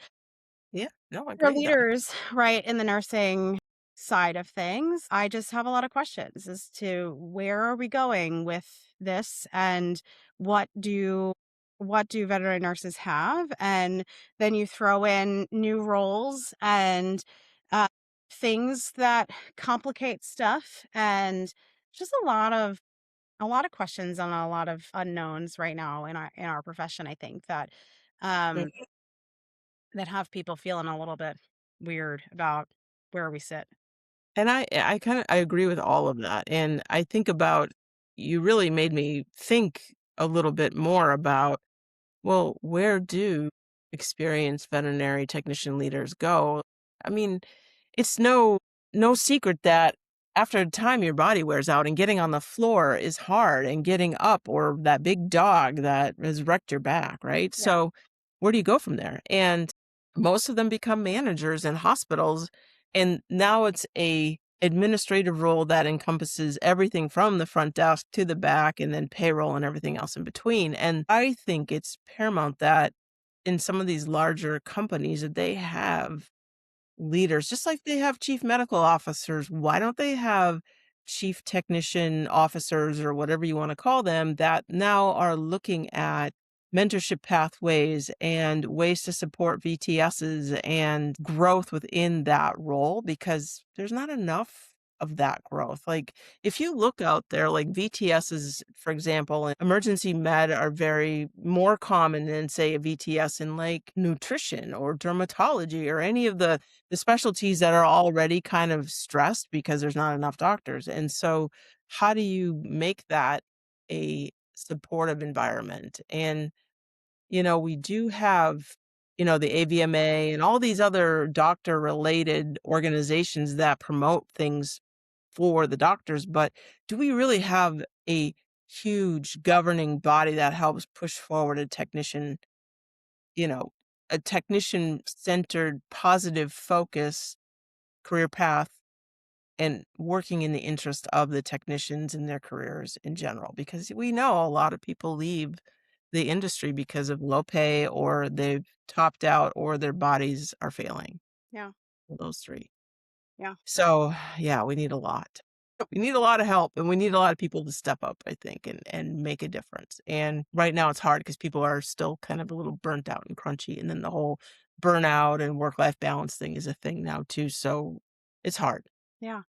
Yeah, no, I for agree though. leaders, right, in the nursing side of things, I just have a lot of questions as to where are we going with this and what do what do veterinary nurses have? And then you throw in new roles and uh, things that complicate stuff and just a lot of questions and a lot of unknowns right now in our profession, I think um Mhm. that have people feeling a little bit weird about where we sit. And I kinda I agree with all of that, and I think about you really made me think a little bit more about, well, where do experienced veterinary technician leaders go? I mean, it's no secret that after a time your body wears out and getting on the floor is hard and getting up or that big dog that has wrecked your back, right? Yeah. So where do you go from there? And most of them become managers in hospitals and now it's a administrative role that encompasses everything from the front desk to the back and then payroll and everything else in between. And I think it's paramount that in some of these larger companies that they have leaders, just like they have chief medical officers. Why don't they have chief technician officers or whatever you want to call them that now are looking at mentorship pathways and ways to support VTSs and growth within that role because there's not enough of that growth. Like if you look out there, like VTSs, for example, in emergency med are very more common than say a VTS in like nutrition or dermatology or any of the specialties that are already kind of stressed because there's not enough doctors. And so how do you make that a supportive environment? And, we do have, the AVMA and all these other doctor related organizations that promote things for the doctors, but do we really have a huge governing body that helps push forward you know, a technician centered positive focus career path and working in the interest of the technicians and their careers in general because we know a lot of people leave the industry because of low pay or they've topped out or their bodies are failing. Yeah. Those 3. Yeah. So, yeah, we need a lot. We need a lot of help, and we need a lot of people to step up, I think, and make a difference. And right now it's hard because people are still kind of a little burnt out and crunchy, and then the whole burnout and work-life balance thing is a thing now too, so it's hard. Yeah.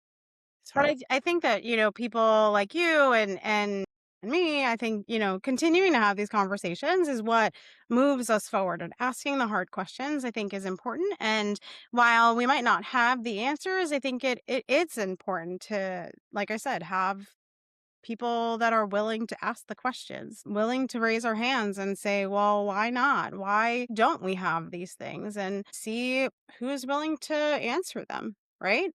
It's But hard. I think that, people like you and me, I think, continuing to have these conversations is what moves us forward. And asking the hard questions, I think, is important. And while we might not have the answers, I think it's important to, like I said, have people that are willing to ask the questions, willing to raise our hands and say, well, why not? Why don't we have these things? And see who's willing to answer them, right?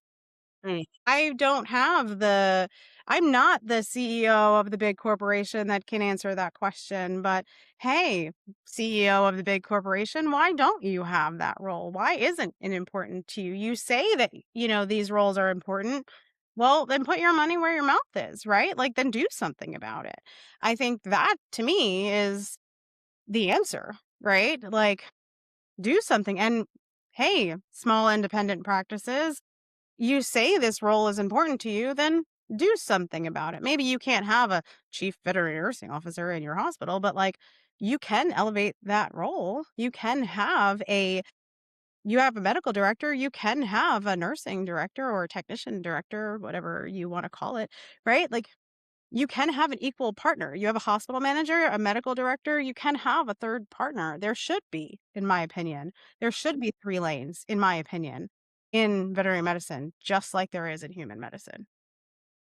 Mm. I don't have the I'm not the CEO of the big corporation that can answer that question, but hey, CEO of the big corporation, why don't you have that role? Why isn't it important to you? You say that, these roles are important. Well, then put your money where your mouth is, right? Like, then do something about it. I think that to me is the answer, right? Like, do something. And hey, small independent practices, you say this role is important to you, then do something about it. Maybe you can't have a chief veterinary nursing officer in your hospital, but like, you can elevate that role. You have a medical director, you can have a nursing director or a technician director, whatever you want to call it, right? Like, you can have an equal partner. You have a hospital manager, a medical director, you can have a third partner. There should be, in my opinion. There should be 3 lanes, in my opinion, in veterinary medicine, just like there is in human medicine.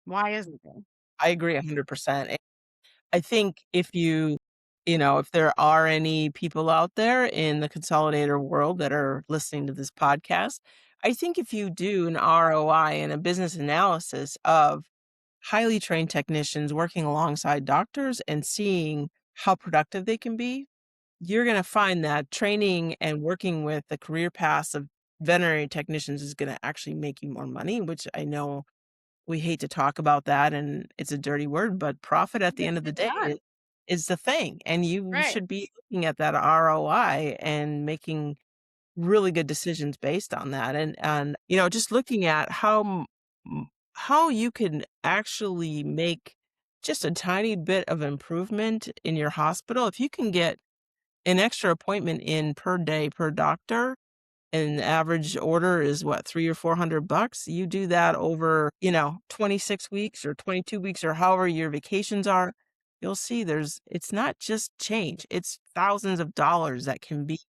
Why isn't there? I agree 100%. I think if there are any people out there in the consolidator world that are listening to this podcast, I think if you do an ROI and a business analysis of highly trained technicians working alongside doctors and seeing how productive they can be, you're going to find that training and working with the career paths of veterinary technicians is going to actually make you more money, which I know we hate to talk about that and it's a dirty word, but profit at the end of the It's day not. is the thing. And you Right. should be looking at that ROI and making really good decisions based on that. And just looking at how you can actually make just a tiny bit of improvement in your hospital. If you can get an extra appointment in per day per doctor, and the average order is what, 3 or $400? You do that over, 26 weeks or 22 weeks or however your vacations are, you'll see it's not just change, it's thousands of dollars that can be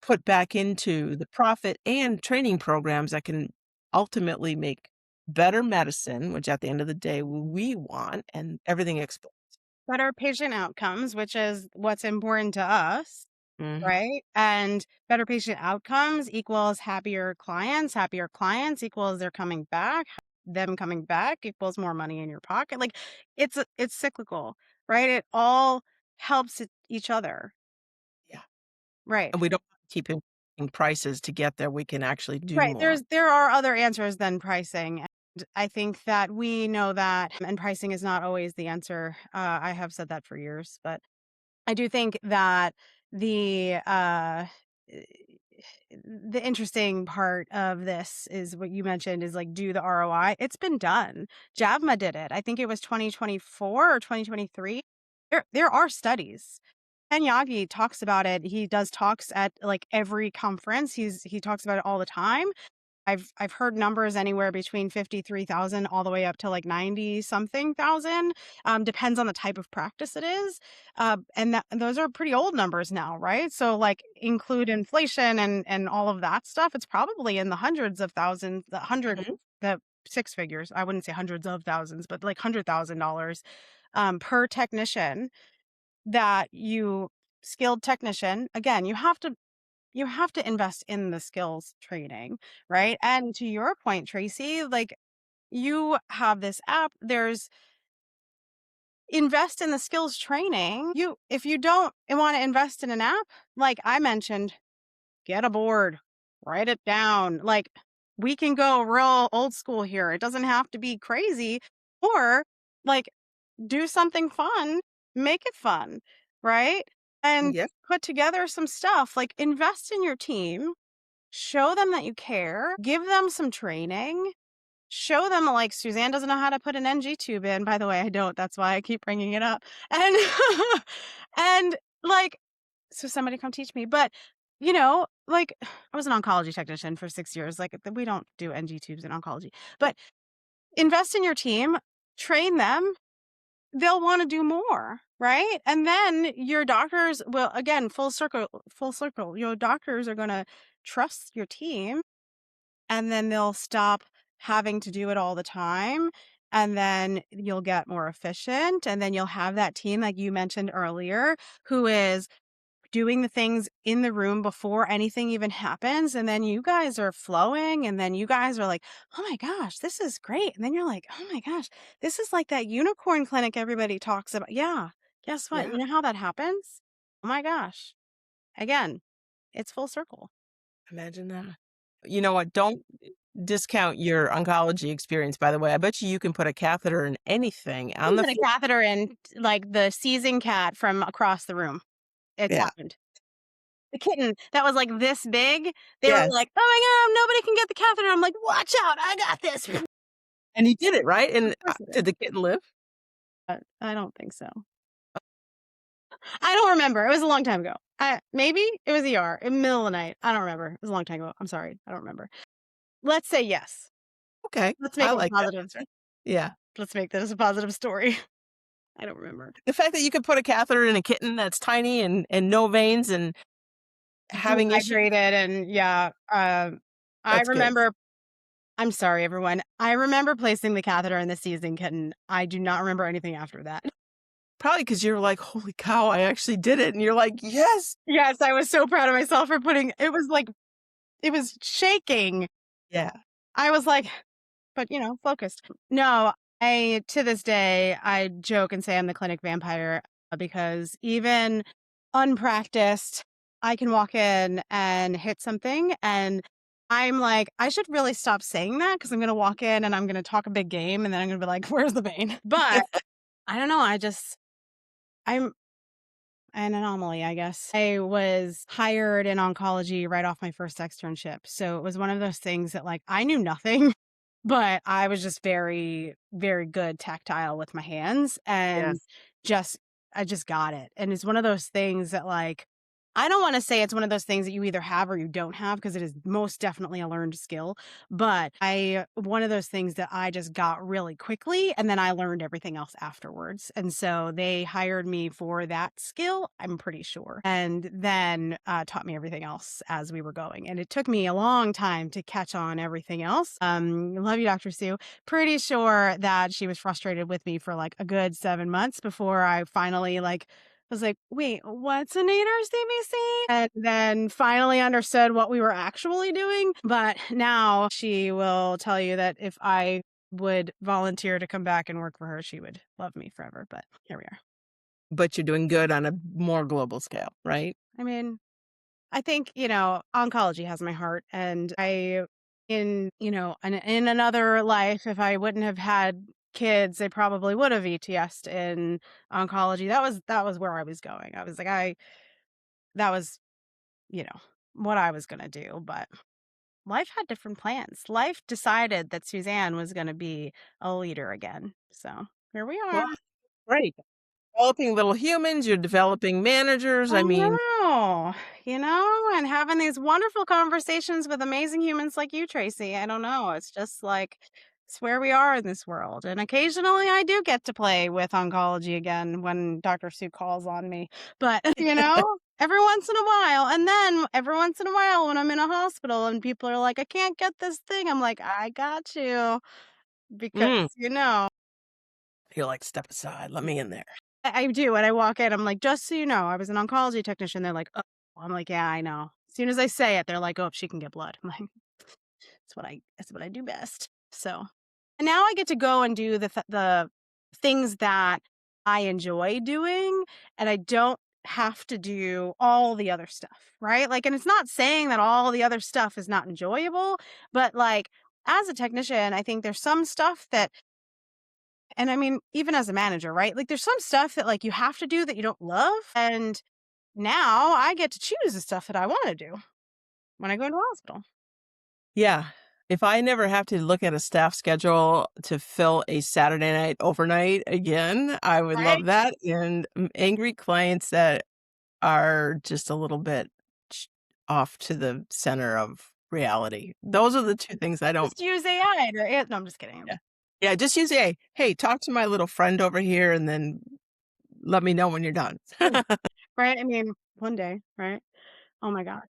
put back into the profit and training programs that can ultimately make better medicine, which at the end of the day we want, and everything explodes. Better patient outcomes, which is what's important to us. Mhm. Right? And better patient outcomes equals happier clients equals they're coming back, them coming back equals more money in your pocket. Like, it's cyclical, right? It all helps each other. Yeah, Right. and we don't have to keep increasing prices to get there, we can actually do Right. more. There are other answers than pricing. And I think that we know that, and pricing is not always the answer. I have said that for years, but I do think that the uh eh, the interesting part of this is what you mentioned is like do the ROI. It's been done. JAVMA did it. I think it was 2024 or 2023. There are studies. Ken Yagi talks about it. He does talks at like every conference. He talks about it all the time. I've heard numbers anywhere between 53,000 all the way up to like 90 something thousand. Depends on the type of practice it is. And those are pretty old numbers now, right? So like include inflation and all of that stuff. It's probably in the hundreds of thousands, Mhm. the 6 figures. I wouldn't say hundreds of thousands, but like $100,000 per technician that you skilled technician. Again, you have to invest in the skills training, right? And to your point, Tracy, like you have this app, there's invest in the skills training. If you don't want to invest in an app, like I mentioned, get a board, write it down. Like we can go real old school here. It doesn't have to be crazy or like do something fun, make it fun. right? And Yep. put together some stuff, like invest in your team, show them that you care, give them some training, show them like Suzanne doesn't know how to put an NG tube in. By the way, I don't. That's why I keep bringing it up. And and like so somebody come teach me. But like I was an oncology technician for 6 years. Like we don't do NG tubes in oncology. But invest in your team, train them, they'll want to do more, right? And then your doctors will, again, full circle, your doctors are going to trust your team, and then they'll stop having to do it all the time. And then you'll get more efficient. And then you'll have that team, like you mentioned earlier, who is doing the things in the room before anything even happens. And then you guys are flowing. And then you guys are like, oh my gosh, this is great. And then you're like, oh my gosh, this is like that unicorn clinic everybody talks about. Yeah. Guess what? Yeah. You know how that happens? Oh my gosh. Again, it's full circle. Imagine that. You know what? Don't discount your oncology experience, by the way. I bet you can put a catheter in anything on You the put a floor. catheter in like the seizing cat from across the room. It's Yeah. happened. The kitten that was like this big, they were Yes. like, oh my God, nobody can get the catheter. I'm like, watch out. I got this. And you did it, right? Of And course it did is. the kitten live? I don't think so. I don't remember. It was a long time ago. Maybe it was ER in the middle of the night. I don't remember. It was a long time ago. I'm sorry. I don't remember. Let's say yes. Okay. Let's I make it a like that positive. answer. Yeah. Let's make this a positive story. I don't remember. The fact that you could put a catheter in a kitten that's tiny and no veins and having issues, Dehydrated and yeah. I that's good. remember. I'm sorry, everyone. I remember placing the catheter in the seizing kitten. I do not remember anything after that. Probably because 'cause you're like, "Holy cow, I actually did it." And you're like, "Yes." Yes, I was so proud of myself for putting it was like it was shaking. Yeah. I was like, but focused. No, I to this day I joke and say I'm the clinic vampire because even unpracticed, I can walk in and hit something and I'm like, I should really stop saying that because I'm gonna walk in and I'm gonna talk a big game and then I'm gonna be like, where's the vein? But I don't know. I'm an anomaly, I guess. I was hired in oncology right off my first externship. So it was one of those things that like I knew nothing, but I was just very, very good tactile with my hands and Yes. just I just got it. And it's one of those things that like I don't want to say it's one of those things that you either have or you don't have because it is most definitely a learned skill, but I one of those things that I just got really quickly and then I learned everything else afterwards. And so they hired me for that skill, I'm pretty sure. And then taught me everything else as we were going. And it took me a long time to catch on everything else. Love you, Dr. Sue. Pretty sure that she was frustrated with me for like a good 7 months before I finally like was like, "Wait, what's a nadir CBC?" And then finally understood what we were actually doing. But now she will tell you that if I would volunteer to come back and work for her, she would love me forever. But here we are. But you're doing good on a more global scale, right? I mean, I think, oncology has my heart and in another life, if I wouldn't have had kids, I probably would have ETS'd in oncology. That was where I was going. I was like, that was, you know, what I was going to do, but life had different plans. Life decided that Suzanne was going to be a leader again. So here we Well, are. great. Developing little humans, you're developing managers. I I mean, know, and having these wonderful conversations with amazing humans like you, Tracy. I don't know. It's just like, it's where we are in this world. And occasionally I do get to play with oncology again when Dr. Sue calls on me. But, every once in a while. And then every once in a while when I'm in a hospital and people are like, I can't get this thing, I'm like, I got you. Because, mm, you know, you're like, "Step aside, let me in there." I do. When I walk in, I'm like, just so you know, I was an oncology technician. They're like, oh, I'm like, yeah, I know. As soon as I say it, they're like, oh, she can get blood. I'm like, that's what I do best. So, and now I get to go and do the things that I enjoy doing, and I don't have to do all the other stuff, right? Like, and it's not saying that all the other stuff is not enjoyable, but like, as a technician, I think there's some stuff that And I mean, even as a manager, right? Like there's some stuff that like you have to do that you don't love. And now I get to choose the stuff that I want to do when I go into hospital. Yeah. If I never have to look at a staff schedule to fill a Saturday night overnight again, I would Right? love that, and, angry clients that are just a little bit ch off to the center of reality. Those are the 2 things I don't. Just use AI no, I'm just Yeah. kidding. Yeah, just use AI. "Hey, talk to my little friend over here, and then let me know when you're done." Yeah. Right? I mean, one day, right? Oh my God.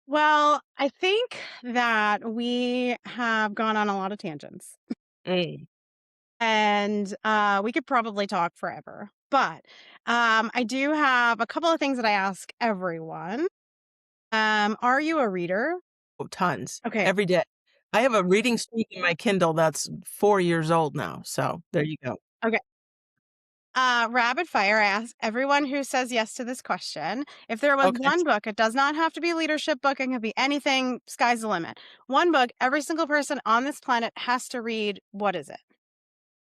Well, I think that we have gone on a lot of tangents Mm. and we could probably talk forever. But I do have a couple of things that I ask everyone. Are you a reader? Oh, tons. Okay. Every day. I have a reading streak in my Kindle that's 4 years old now, so there you go. Okay. Rapid fire. I ask everyone who says yes to this question. If there was Okay. one book, it does not have to be a leadership book. It can be anything. Sky's the limit. One book every single person on this planet has to read. What is it?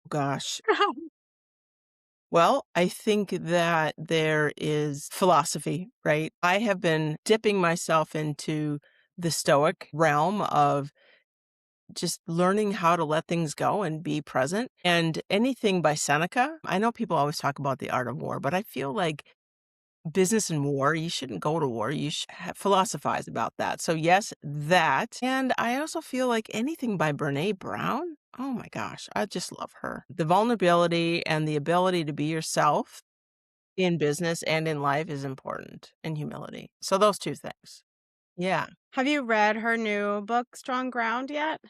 Gosh. Well, I think that there is philosophy, right? I have been dipping myself into the Stoic realm of just learning how to let things go and be present. And anything by Seneca, I know people always talk about the art of war, but I feel like business and war, you shouldn't go to war. You should philosophize about that. So, yes, that. And I also feel like anything by Brene Brown. Oh my gosh, I just love her. The vulnerability and the ability to be yourself in business and in life is important, and humility. So, those 2 things. Yeah. Have you read her new book, Strong Ground, yet?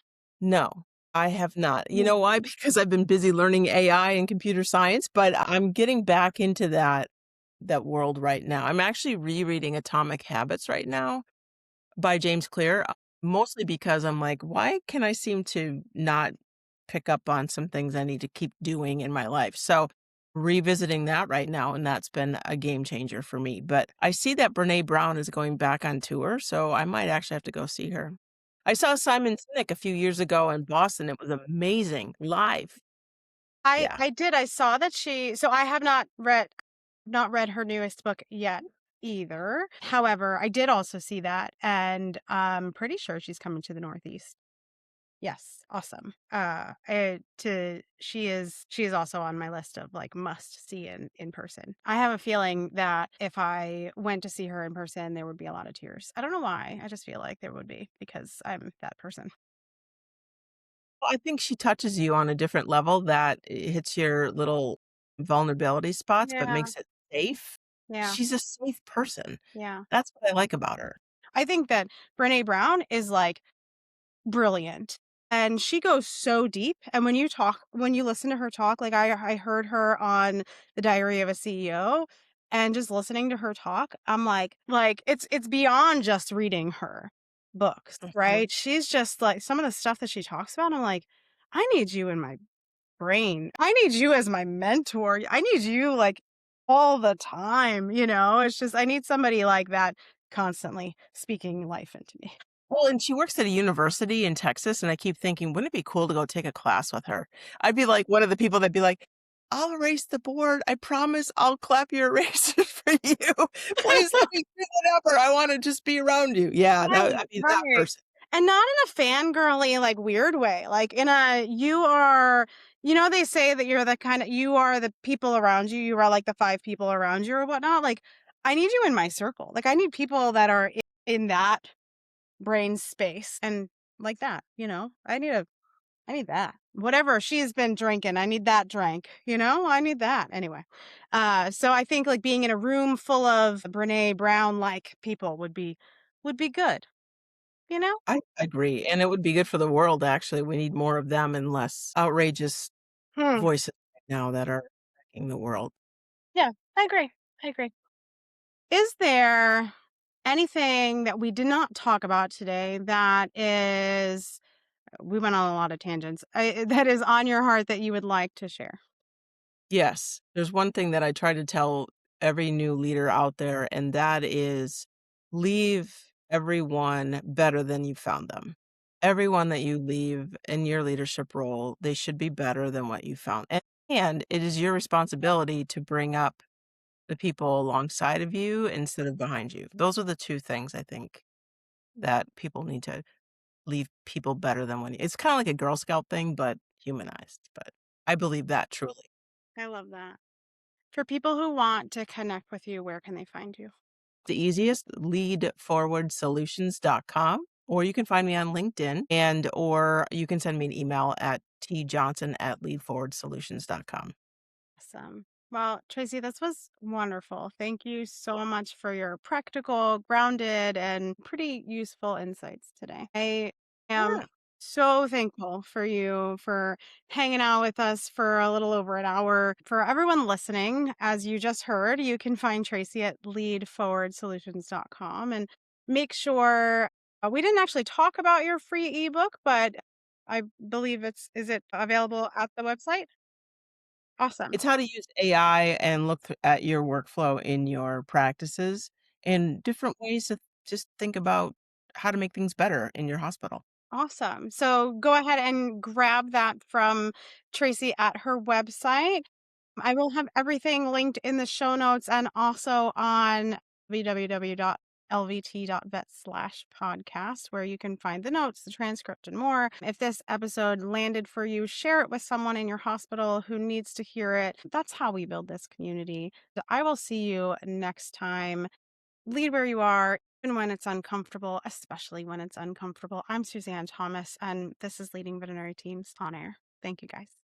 No, I have not. You Mm. know why? Because I've been busy learning AI and computer science, but I'm getting back into that world right now. I'm actually rereading Atomic Habits right now by James Clear, mostly because I'm like, "Why can I seem to not pick up on some things I need to keep doing in my life?" So, revisiting that right now, and that's been a game changer for me. But I see that Brené Brown is going back on tour, so I might actually have to go see her. I saw Simon Sinek a few years ago in Boston. It was amazing, live. Yeah. I did. I saw that I have not read her newest book yet either. However, I did also see that and I'm pretty sure she's coming to the Northeast. Yes, awesome. She is also on my list of like must see in person. I have a feeling that if I went to see her in person, there would be a lot of tears. I don't know why. I just feel like there would be because I'm that person. Well, I think she touches you on a different level that hits your little vulnerability spots, but Yeah, makes it safe. yeah, She's a safe person. yeah. That's what I like about her. I think that Brene Brown is like brilliant. And she goes so deep. And when you listen to her talk, like I heard her on The Diary of a CEO and just listening to her talk, I'm like it's beyond just reading her books, Mhm. right? She's just like some of the stuff that she talks about, I'm like, I need you in my brain. I need you as my mentor. I need you like all the time, you know? It's just I need somebody like that constantly speaking life into me. Well, and she works at a university in Texas, and I keep thinking, wouldn't it be cool to go take a class with her? I'd be like one of the people that'd be like, "I'll erase the board. I promise I'll clap your erasers for you. Please let me do whatever. I wanna just be around you." Yeah, that Right, I'd be that right. person. And not in a fangirly, like, weird way, like, in a you are they say that you are the people around you, you are like the 5 people around you or whatnot, like, I need you in my circle, like, I need people that are in that brain space and like that, you know? I need that. Whatever she's been drinking, I need that drink, you know? I need that. Anyway, so I think, like, being in a room full of Brené Brown-like people would be good, you know? I agree, and it would be good for the world, actually. We need more of them and less outrageous Hmm. voices right now that are wrecking the world. Yeah, I agree. I agree. Is there anything that we did not talk about today that is we went on a lot of tangents, that is on your heart that you would like to share? Yes, there's one thing that I try to tell every new leader out there, and that is leave everyone better than you found them. Everyone that you leave in your leadership role, they should be better than what you found. And it is your responsibility to bring up the people alongside of you instead of behind you. Those are the 2 things I think that people need to leave people better than when you it's kinda like a Girl Scout thing, but humanized, but I believe that truly. I love that. For people who want to connect with you, where can they find you? The easiest, leadforwardsolutions.com, or you can find me on LinkedIn and or you can send me an email at tjohnson@leadforwardsolutions.com. Awesome. Well, Tracy, this was wonderful. Thank you so much for your practical, grounded, and pretty useful insights today. I am Yeah. so thankful for you for hanging out with us for a little over an hour. For everyone listening, as you just heard, you can find Tracy at leadforwardsolutions.com and make sure we didn't actually talk about your free ebook, but I believe is it available at the website? Awesome. It's how to use AI and look at your workflow in your practices and different ways to just think about how to make things better in your hospital. Awesome. So go ahead and grab that from Tracy at her website. I will have everything linked in the show notes and also on www.lvt.vet/podcast, where you can find the notes, the transcript, and more. If this episode landed for you, share it with someone in your hospital who needs to hear it. That's how we build this community. So I will see you next time. Lead where you are, even when it's uncomfortable, especially when it's uncomfortable. I'm Suzanne Thomas, and this is Leading Veterinary Teams on Air. Thank you, guys.